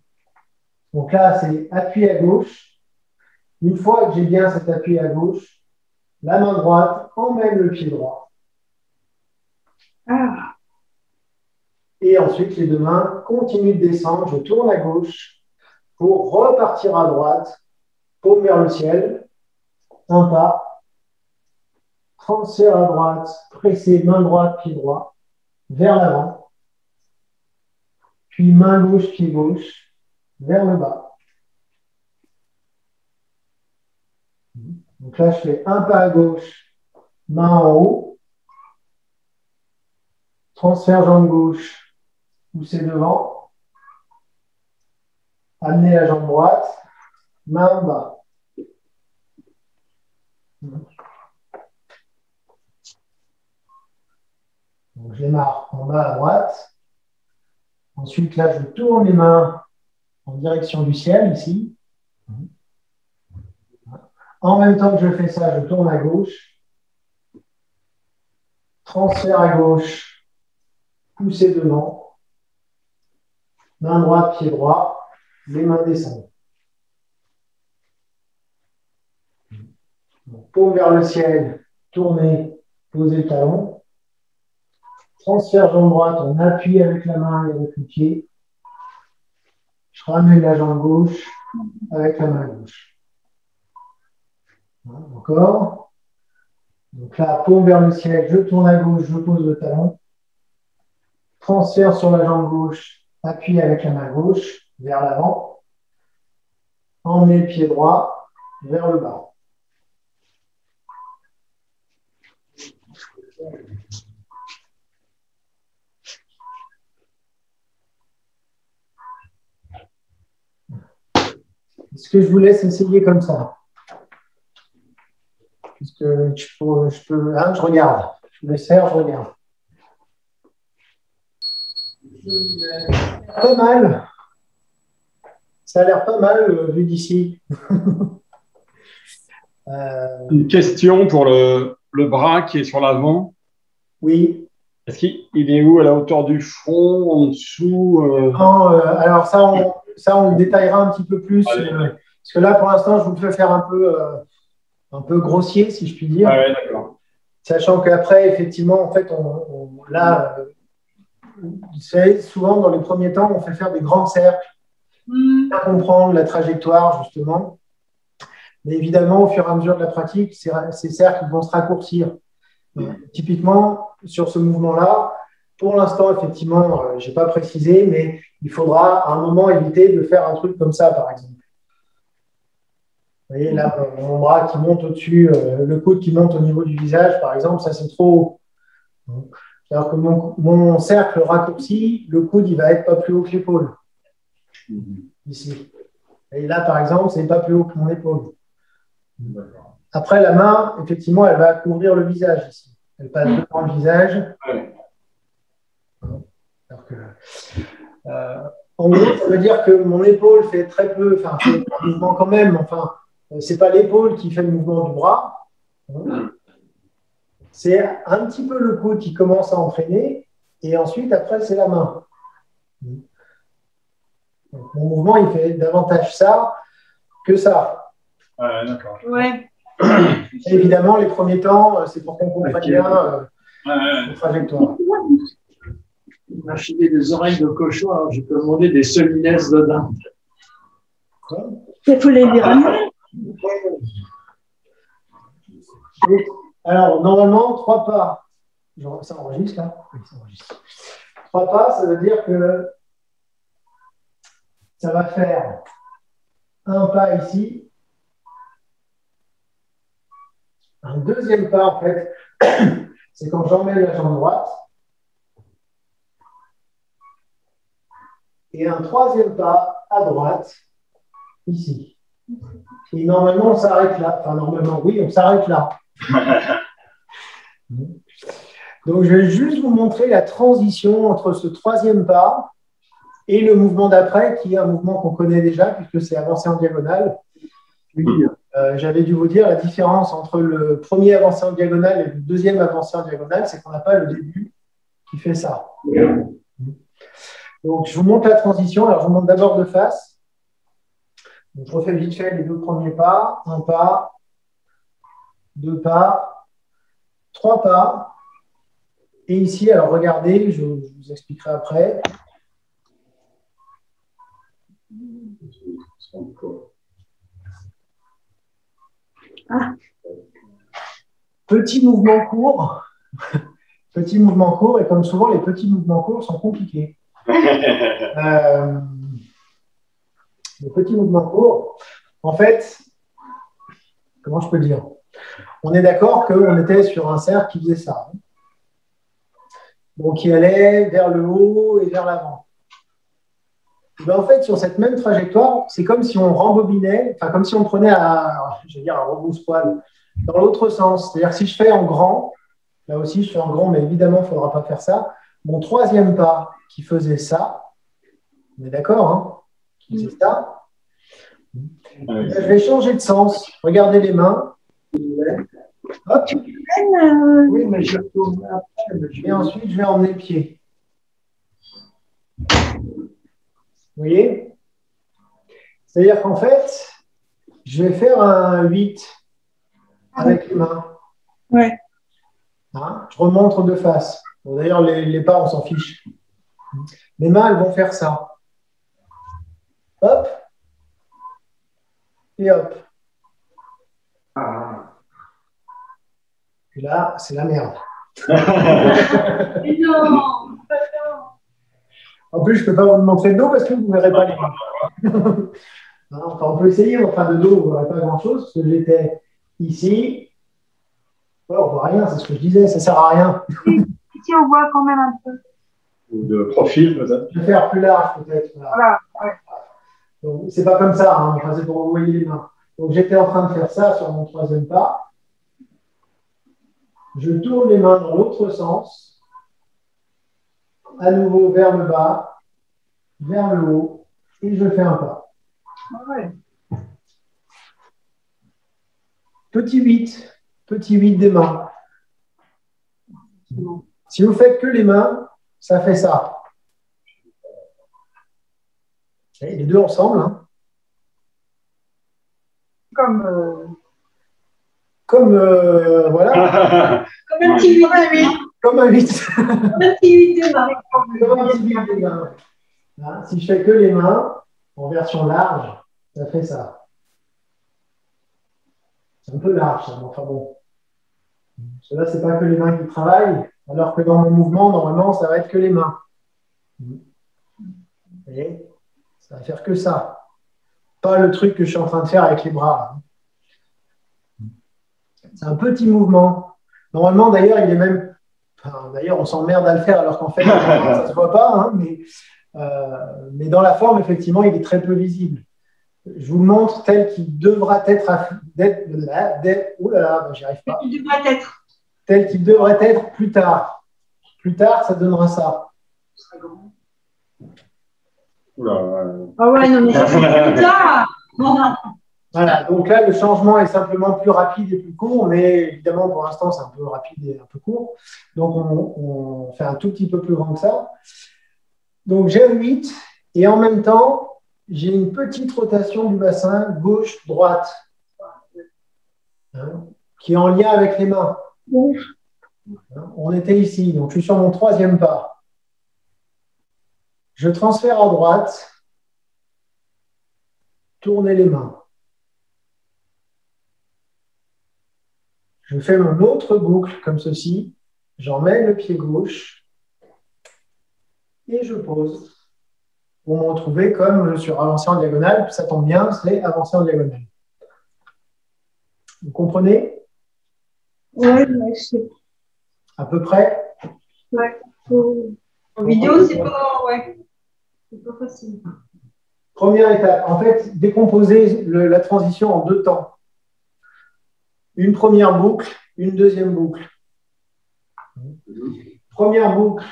Donc là, c'est appui à gauche. Une fois que j'ai bien cet appui à gauche, la main droite emmène le pied droit. Et ensuite, les 2 mains continuent de descendre. Je tourne à gauche pour repartir à droite, paume vers le ciel, un pas, transfert à droite, pressé, main droite, pied droit, vers l'avant, puis main gauche, pied gauche, vers le bas. Donc là, je fais un pas à gauche, main en haut, transfert jambe gauche, pousser devant, amener la jambe droite, main en bas. Donc, je démarre en bas à droite. Ensuite, là, je tourne les mains en direction du ciel, ici. En même temps que je fais ça, je tourne à gauche. Transfert à gauche, pousser devant. Main droite, pied droit. Les mains descendent. Donc, paume vers le ciel, tourner, poser le talon. Transfert jambe droite, on appuie avec la main et avec le pied. Je ramène la jambe gauche avec la main gauche. Voilà, encore. Donc là, paume vers le ciel, je tourne à gauche, je pose le talon. Transfert sur la jambe gauche, appui avec la main gauche, vers l'avant. Emmener le pied droit vers le bas. Est-ce que je vous laisse essayer comme ça? Puisque je regarde. Je vous laisse faire, je regarde. Pas mal. Ça a l'air pas mal vu d'ici. Une question pour le bras qui est sur l'avant. Oui. Est-ce qu'il est où? À la hauteur du front, en dessous Non, alors ça, on le détaillera un petit peu plus. Parce que là, pour l'instant, je vous le fais faire un peu grossier, si je puis dire. Ah ouais, d'accord. Sachant qu'après, effectivement, en fait, là, vous savez, souvent, dans les premiers temps, on fait faire des grands cercles pour comprendre la trajectoire, justement. Mais évidemment, au fur et à mesure de la pratique, ces cercles vont se raccourcir. Typiquement, sur ce mouvement-là, pour l'instant, effectivement, je n'ai pas précisé, mais il faudra à un moment éviter de faire un truc comme ça, par exemple. Vous voyez, là, mon bras qui monte au-dessus, le coude qui monte au niveau du visage, par exemple, ça, c'est trop haut. Alors que mon cercle raccourci, le coude, il va être pas plus haut que l'épaule. Ici. Et là, par exemple, c'est pas plus haut que mon épaule. Après, la main, effectivement, elle va couvrir le visage ici. Elle passe devant le visage. Alors que, en gros, ça veut dire que mon épaule fait très peu, enfin, fait un mouvement quand même. Enfin, c'est pas l'épaule qui fait le mouvement du bras. C'est un petit peu le coude qui commence à entraîner. Et ensuite, après, c'est la main. Donc, mon mouvement, il fait davantage ça que ça. D'accord. Ouais. Et évidemment, les premiers temps, c'est pour qu'on comprenne bien la trajectoire. On m'a filé des oreilles de cochon, alors j'ai commandé des solinesses dedans. Quoi? Il faut les lire. Alors, normalement, 3 pas. Ça enregistre là? Oui, ça enregistre. 3 pas, ça veut dire que ça va faire un pas ici, un deuxième pas en fait, c'est quand j'emmène la jambe droite, et un troisième pas à droite, ici. Et normalement, on s'arrête là. Enfin, normalement, oui, on s'arrête là. Donc, je vais juste vous montrer la transition entre ce troisième pas et le mouvement d'après, qui est un mouvement qu'on connaît déjà, puisque c'est avancé en diagonale. J'avais dû vous dire la différence entre le premier avancé en diagonale et le deuxième avancé en diagonale, c'est qu'on n'a pas le début qui fait ça. Donc, je vous montre la transition. Alors, je vous montre d'abord de face. Donc, je refais vite fait les 2 premiers pas. 1 pas, 2 pas, 3 pas. Et ici, alors regardez, je vous expliquerai après. Petit mouvement court. Petit mouvement court, et comme souvent, les petits mouvements courts sont compliqués. Les petits mouvements courts, en fait, comment je peux dire? On est d'accord qu'on était sur un cercle qui faisait ça. Donc, il allait vers le haut et vers l'avant. En fait, sur cette même trajectoire, c'est comme si on rembobinait, enfin, comme si on prenait à rebrousse-poil dans l'autre sens. C'est-à-dire que si je fais en grand, là aussi, je fais en grand, mais évidemment, il ne faudra pas faire ça. Mon troisième pas qui faisait ça, on est d'accord, hein, qui faisait ça, je vais changer de sens. Regardez les mains. Hop. Oui, mais je retourne après. Et ensuite, je vais emmener le pied. Vous voyez? C'est-à-dire qu'en fait, je vais faire un 8 avec les mains. Ouais. Hein, je remontre de face. Bon, d'ailleurs, les pas, on s'en fiche. Mes mains, elles vont faire ça. Hop. Et hop. Et là, c'est la merde. Mais non. En plus, je ne peux pas vous le montrer de dos parce que vous ne verrez pas les mains. Enfin, on peut essayer, enfin de dos, vous ne verrez pas grand-chose parce que j'étais ici. Ouais, on ne voit rien, c'est ce que je disais, ça ne sert à rien. Ici, on voit quand même un peu. Ou de profil, peut-être. Je vais faire plus large, peut-être. Voilà. Ouais. Donc, c'est pas comme ça, hein. Enfin, c'est pour envoyer les mains. Donc, j'étais en train de faire ça sur mon troisième pas. Je tourne les mains dans l'autre sens. À nouveau vers le bas, vers le haut, et je fais un pas. Ouais. Petit 8 des mains. Si vous faites que les mains, ça fait ça. Et les deux ensemble. Hein. Voilà. Comme un petit 8. Comme un 8. Comme un petit 8 de main. Comme un petit 8 des mains. Hein, si je fais que les mains, en version large, ça fait ça. C'est un peu large, ça, mais enfin bon. Cela, c'est pas que les mains qui travaillent, alors que dans mon mouvement, normalement, ça va être que les mains. Et ça va faire que ça. Pas le truc que je suis en train de faire avec les bras. C'est un petit mouvement. Normalement, d'ailleurs, il est même. Enfin, d'ailleurs, on s'emmerde à le faire alors qu'en fait, ça ne se voit pas. Hein, mais dans la forme, effectivement, il est très peu visible. Je vous le montre tel qu'il devra être. Ouh là là, j'y arrive pas. Il devrait être. Tel qu'il devrait être plus tard. Plus tard, ça donnera ça. Ce serait grand. Oula, ouais. Ah ouais, non, mais ça, c'est plus tard. Voilà, donc là, le changement est simplement plus rapide et plus court, mais évidemment, pour l'instant, c'est un peu rapide et un peu court. Donc, on fait un tout petit peu plus grand que ça. Donc, j'ai un 8, et en même temps, j'ai une petite rotation du bassin gauche-droite, hein, qui est en lien avec les mains. On était ici, donc je suis sur mon troisième pas. Je transfère à droite, tournez les mains. Je fais mon autre boucle comme ceci. J'emmène le pied gauche et je pose pour me retrouver comme je suis avancé en diagonale. Ça tombe bien, c'est avancer en diagonale. Vous comprenez? Oui, mais c'est. À peu près? Ouais. En vidéo, c'est pas. Ouais. C'est pas facile. Première étape. En fait, décomposer la transition en deux temps. Une première boucle, une deuxième boucle. Première boucle,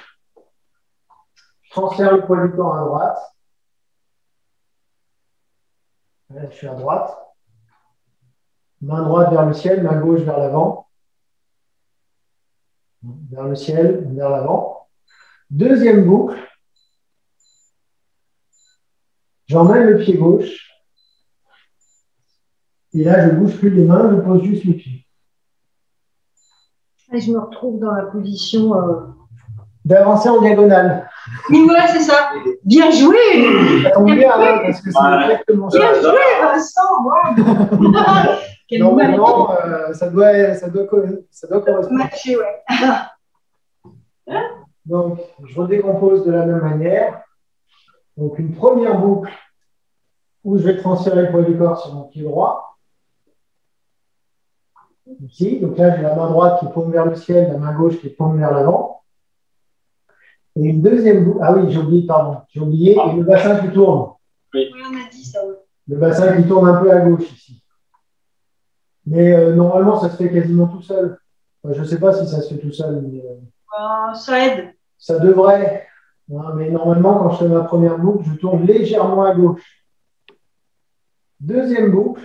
je transfère le poids du corps à droite. Là, je suis à droite. Main droite vers le ciel, main gauche vers l'avant. Vers le ciel, vers l'avant. Deuxième boucle, j'emmène le pied gauche. Et là, je ne bouge plus les mains, je pose juste les pieds. Et je me retrouve dans la position. D'avancer en diagonale. Oui, voilà, c'est ça. Bien joué. Ça tombe bien, hein, parce que c'est exactement ça. Bien joué, Vincent. Ouais. Normalement, ça doit correspondre. Matché, ouais. Donc, je redécompose de la même manière. Donc, une première boucle où je vais transférer le poids du corps sur mon pied droit. Ici. Donc là, j'ai la main droite qui paume vers le ciel, la main gauche qui paume vers l'avant. Et une deuxième boucle. Ah oui, j'ai oublié, pardon. J'ai oublié. Et le bassin qui tourne. Oui, on a dit ça. Le bassin qui tourne un peu à gauche ici. Mais normalement, ça se fait quasiment tout seul. Enfin, je ne sais pas si ça se fait tout seul. Mais, ça aide. ça devrait. Hein, mais normalement, quand je fais ma première boucle, je tourne légèrement à gauche. Deuxième boucle.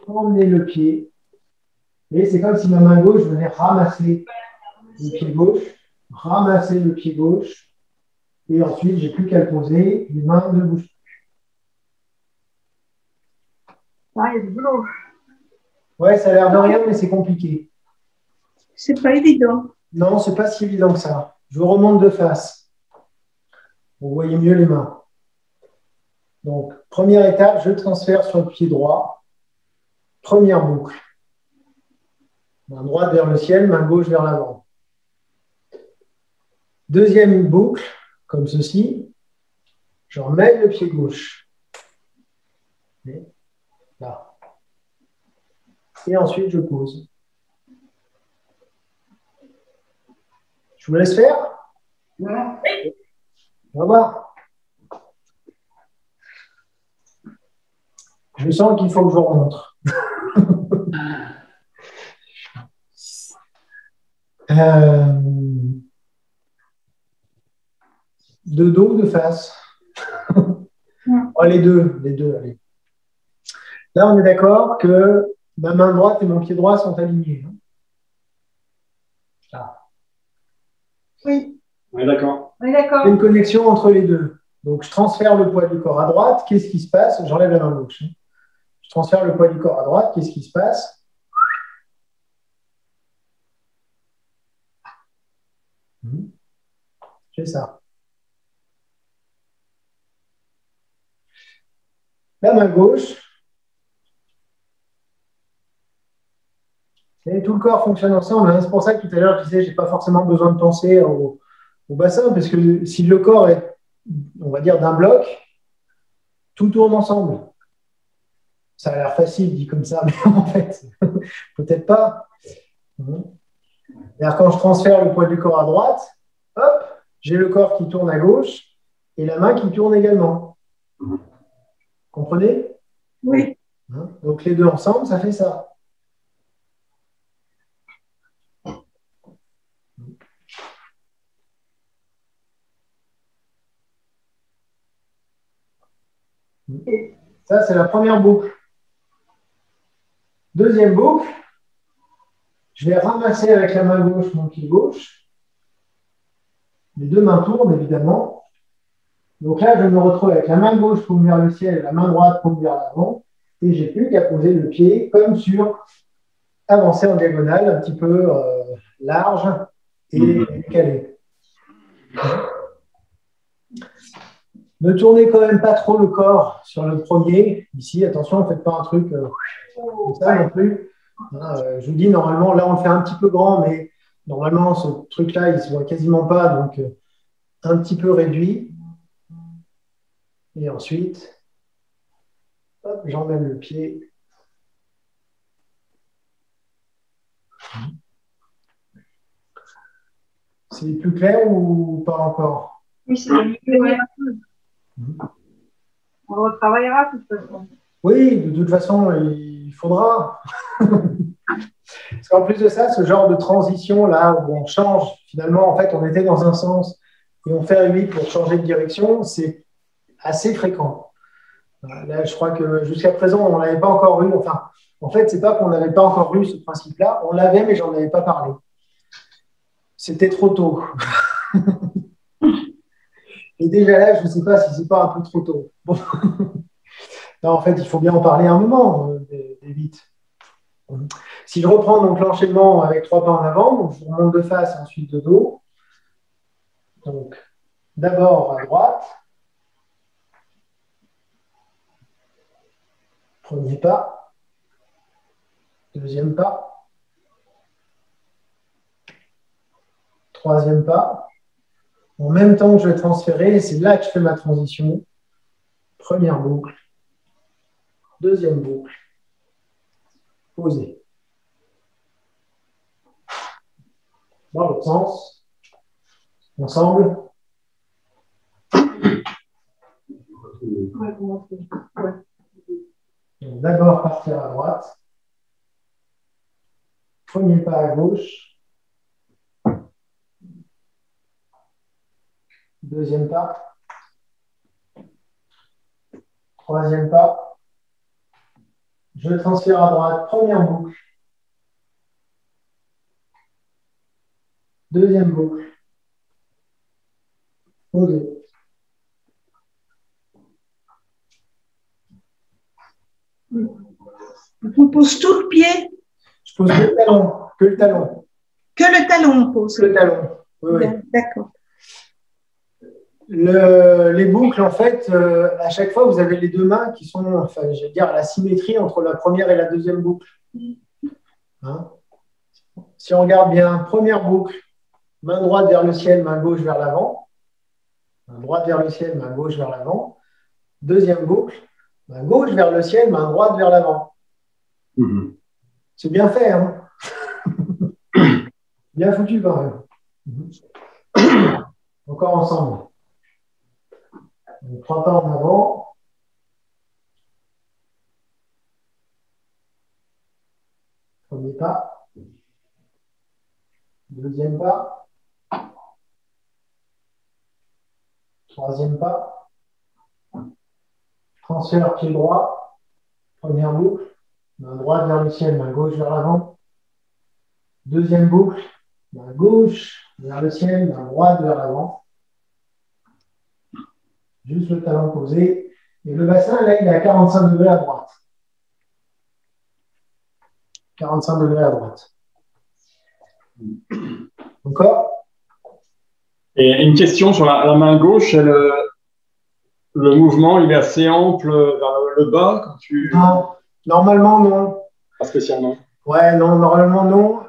Emmener le pied. Et c'est comme si ma main gauche venait ramasser le pied gauche, ramasser le pied gauche. Et ensuite, j'ai plus qu'à le poser. Les mains ne bougent Ah, il y a du boulot. Ouais, ça a l'air de rien, mais c'est compliqué. C'est pas évident. Non, c'est pas si évident que ça. Je remonte de face. Vous voyez mieux les mains. Donc, première étape, je transfère sur le pied droit. Première boucle. Main droite vers le ciel, main gauche vers l'avant. Deuxième boucle, comme ceci. Je remets le pied gauche. Et là. Et ensuite, je pose. Je vous laisse faire? Oui. On va voir. Je sens qu'il faut que je vous remontre. De dos ou de face? Oh, les deux, allez. Là, on est d'accord que ma main droite et mon pied droit sont alignés. Là. Oui. On est d'accord. On est d'accord. Il y a une connexion entre les deux. Donc, je transfère le poids du corps à droite. Qu'est-ce qui se passe? J'enlève la main gauche. Je transfère le poids du corps à droite. Qu'est-ce qui se passe? C'est ça. La main gauche. Et tout le corps fonctionne ensemble. C'est pour ça que tout à l'heure, je disais, je n'ai pas forcément besoin de penser au bassin, parce que si le corps est, on va dire, d'un bloc, tout tourne ensemble. Ça a l'air facile dit comme ça, mais en fait, peut-être pas. Alors, quand je transfère le poids du corps à droite, hop, j'ai le corps qui tourne à gauche et la main qui tourne également. Comprenez? Oui. Donc les deux ensemble, ça fait ça. Ça, c'est la première boucle. Deuxième boucle, je vais ramasser avec la main gauche mon pied gauche. Les deux mains tournent, évidemment. Donc là, je me retrouve avec la main gauche paume vers le ciel et la main droite paume vers l'avant. Et je n'ai plus qu'à poser le pied comme sur avancer en diagonale, un petit peu large et décalé. Ne tournez quand même pas trop le corps sur le premier. Ici, attention, ne faites pas un truc comme ça non plus. Je vous dis, normalement, là, on le fait un petit peu grand, mais normalement, ce truc-là, il ne se voit quasiment pas, donc un petit peu réduit. Et ensuite, hop, j'emmène le pied. C'est plus clair ou pas encore? Oui, c'est mieux. Ouais. On retravaillera de toute façon. Oui, de toute façon, il faudra. Parce qu'en plus de ça, ce genre de transition là où on change, finalement, en fait, on était dans un sens et on fait un 8 pour changer de direction, c'est assez fréquent. Là, je crois que jusqu'à présent, on ne l'avait pas encore eu. Enfin, en fait, c'est pas qu'on n'avait pas encore eu ce principe-là. On l'avait, mais j'en avais pas parlé. C'était trop tôt. Et déjà là, je ne sais pas si c'est pas un peu trop tôt. Bon. Non, en fait, il faut bien en parler un moment, des 8. Si je reprends donc l'enchaînement avec 3 pas en avant, donc je remonte de face et ensuite de dos. Donc, d'abord à droite. Premier pas. Deuxième pas. Troisième pas. En même temps que je vais transférer, c'est là que je fais ma transition. Première boucle. Deuxième boucle. Posé. Dans l'autre sens. Ensemble. D'abord partir à droite. Premier pas à gauche. Deuxième pas. Troisième pas. Je transfère à droite. Première boucle. Deuxième boucle. Posé. On pose tout le pied. Je pose que le talon. Que le talon. Que le talon, on pose. Que le talon. Oui, oui. D'accord. Les boucles, en fait, à chaque fois, vous avez les deux mains qui sont, enfin, je vais dire, la symétrie entre la première et la deuxième boucle. Hein? Si on regarde bien, première boucle, main droite vers le ciel, main gauche vers l'avant. Main droite vers le ciel, main gauche vers l'avant. Deuxième boucle, main gauche vers le ciel, main droite vers l'avant. C'est bien fait, hein? Bien foutu quand même. Encore ensemble. Donc, 3 pas en avant. Premier pas. Deuxième pas. Troisième pas. Transfert pied droit. Première boucle. Main droite vers le ciel, main gauche vers l'avant. Deuxième boucle. Main gauche vers le ciel, main droite vers l'avant. Juste le talon posé. Et le bassin, là, il est à 45 degrés à droite. 45 degrés à droite. Encore? Et une question sur la main gauche, le mouvement, il est assez ample vers le bas quand tu... Non, normalement, non. Pas spécialement. Ouais, non, normalement, non.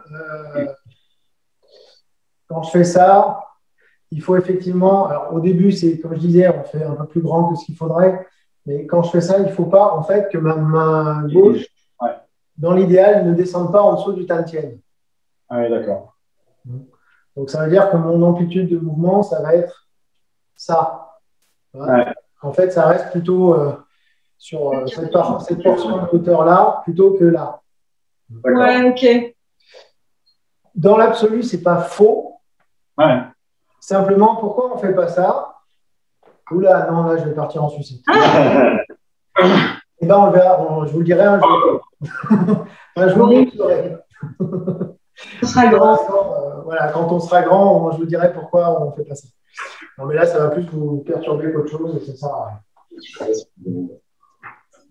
Quand je fais ça, il faut effectivement, alors au début, c'est comme je disais, on fait un peu plus grand que ce qu'il faudrait, mais quand je fais ça, il ne faut pas en fait que ma main gauche, dans l'idéal, ne descende pas en dessous du tantien. Ah oui, d'accord. Donc ça veut dire que mon amplitude de mouvement, ça va être ça. Ouais. En fait, ça reste plutôt sur cette portion de hauteur-là, plutôt que là. Ouais, ok. Dans l'absolu, ce n'est pas faux. Ouais. Simplement, pourquoi on ne fait pas ça? Oula, non, là, je vais partir en sucette. Eh bien, on le verra, je vous le dirai un jour. Un jour, vous le saurez. On sera grand. Voilà, quand on sera grand, je vous dirai pourquoi on ne fait pas ça. Non, mais là, ça va plus vous perturber qu'autre chose et ça sert à rien.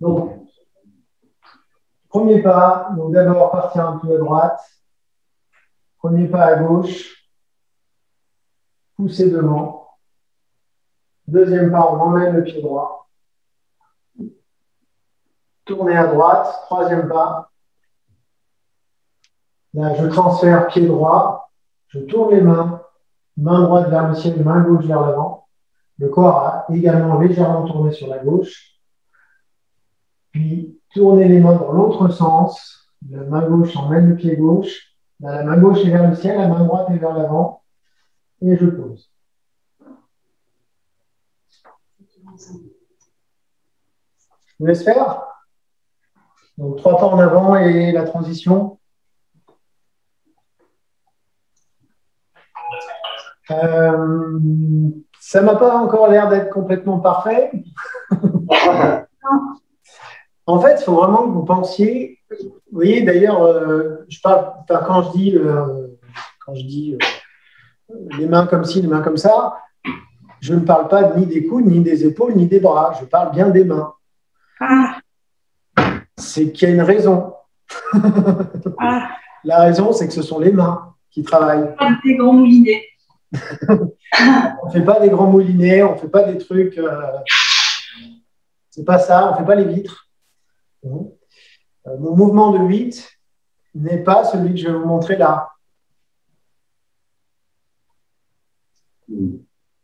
Donc, premier pas, donc d'abord partir un peu à droite. Premier pas à gauche. Pousser devant. Deuxième pas, on emmène le pied droit. Tourner à droite. Troisième pas. Là, je transfère pied droit. Je tourne les mains. Main droite vers le ciel, main gauche vers l'avant. Le corps a également légèrement tourné sur la gauche. Puis, tourner les mains dans l'autre sens. La main gauche emmène le pied gauche. Là, la main gauche est vers le ciel, la main droite est vers l'avant. Et je pose. Je vous laisse faire. Donc, 3 pas en avant et la transition. Ça m'a pas encore l'air d'être complètement parfait. En fait, il faut vraiment que vous pensiez. Vous voyez, d'ailleurs, je parle, quand je dis les mains comme ci, les mains comme ça, je ne parle pas ni des coudes, ni des épaules, ni des bras. Je parle bien des mains. Ah. C'est qu'il y a une raison. Ah. La raison, c'est que ce sont les mains qui travaillent. Des grands moulinets. On ne fait pas des grands moulinets, on ne fait pas des trucs. C'est pas ça, on ne fait pas les vitres. Mon mouvement de 8 n'est pas celui que je vais vous montrer là.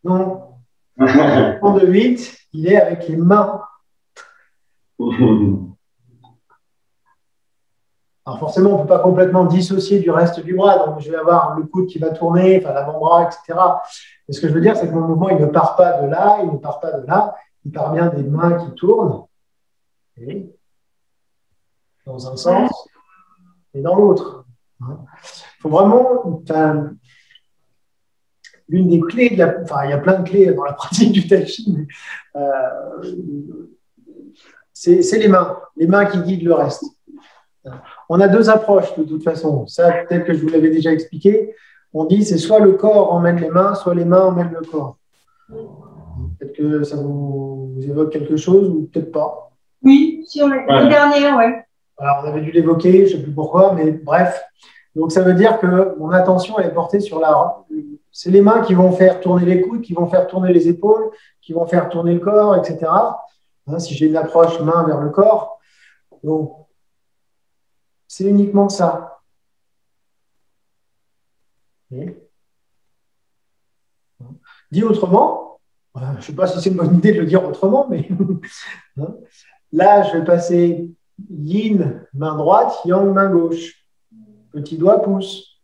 Non. Le mouvement de 8, il est avec les mains. Alors forcément, on ne peut pas complètement dissocier du reste du bras. Donc, je vais avoir le coude qui va tourner, enfin l'avant-bras, etc. Mais ce que je veux dire, c'est que mon mouvement, il ne part pas de là, il ne part pas de là. Il part bien des mains qui tournent. Et dans un sens et dans l'autre. Il faut vraiment... Enfin, l'une des clés, il y a plein de clés dans la pratique du tai chi, mais c'est les mains qui guident le reste. On a deux approches de toute façon. Ça, peut-être que je vous l'avais déjà expliqué. On dit c'est soit le corps emmène les mains, soit les mains emmènent le corps. Peut-être que ça vous évoque quelque chose ou peut-être pas. Oui, sur les dernières, ouais. Alors, on avait dû l'évoquer, je ne sais plus pourquoi, mais bref. Donc, ça veut dire que mon attention, elle est portée sur c'est les mains qui vont faire tourner les coudes, qui vont faire tourner les épaules, qui vont faire tourner le corps, etc. Si j'ai une approche main vers le corps. Donc, c'est uniquement ça. Dit autrement, je ne sais pas si c'est une bonne idée de le dire autrement, mais là, je vais passer yin, main droite, yang, main gauche. Petit doigt, pouce.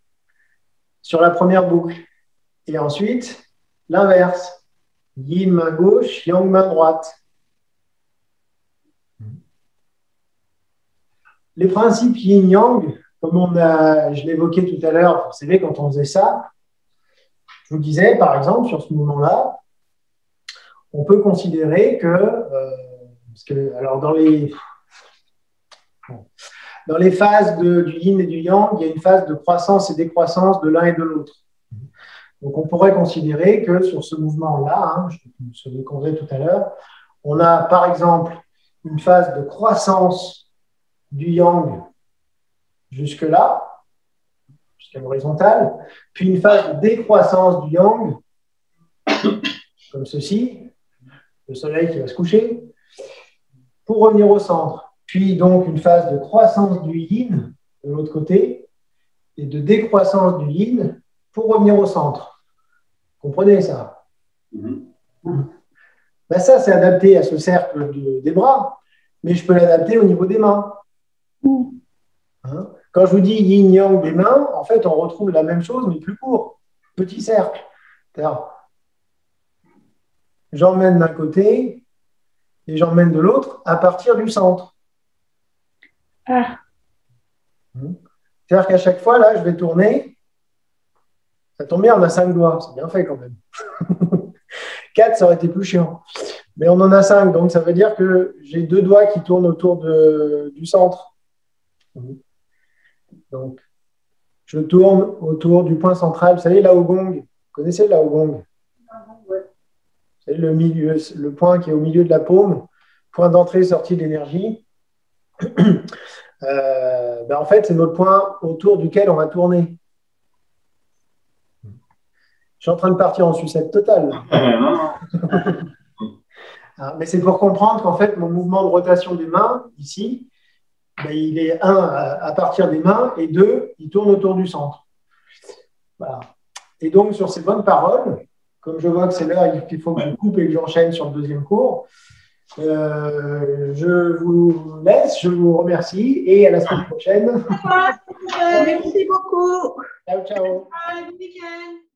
Sur la première boucle. Et ensuite, l'inverse. Yin, main gauche, yang, main droite. Les principes yin-yang, comme je l'évoquais tout à l'heure, vous savez, quand on faisait ça, je vous disais, par exemple, sur ce mouvement-là, on peut considérer alors dans les phases du yin et du yang, il y a une phase de croissance et décroissance de l'un et de l'autre. Donc, on pourrait considérer que sur ce mouvement-là, je le conduisais tout à l'heure, on a par exemple une phase de croissance du yang jusque-là, jusqu'à l'horizontale, puis une phase de décroissance du yang, comme ceci, le soleil qui va se coucher, pour revenir au centre. Puis donc une phase de croissance du yin de l'autre côté et de décroissance du yin pour revenir au centre. Vous comprenez ça? Ben ça, c'est adapté à ce cercle des bras, mais je peux l'adapter au niveau des mains. Quand je vous dis yin-yang des mains, en fait, on retrouve la même chose, mais plus court. Petit cercle. J'emmène d'un côté et j'emmène de l'autre à partir du centre. C'est-à-dire qu'à chaque fois, là, je vais tourner. Ça tombe bien, on a 5 doigts. C'est bien fait quand même. 4, ça aurait été plus chiant. Mais on en a 5, donc ça veut dire que j'ai 2 doigts qui tournent autour du centre. Donc, je tourne autour du point central. Vous savez, Laogong. Vous connaissez le Laogong? C'est le point qui est au milieu de la paume, point d'entrée, sortie de l'énergie. En fait, c'est notre point autour duquel on va tourner. Je suis en train de partir en sucette totale. Mais c'est pour comprendre qu'en fait, mon mouvement de rotation des mains, ici, il est 1 à partir des mains et 2, il tourne autour du centre. Voilà. Et donc, sur ces bonnes paroles, comme je vois que c'est l'heure qu'il faut que je coupe et que j'enchaîne sur le deuxième cours, je vous laisse, je vous remercie et à la semaine prochaine. Merci beaucoup. Ciao, ciao. Bon week-end.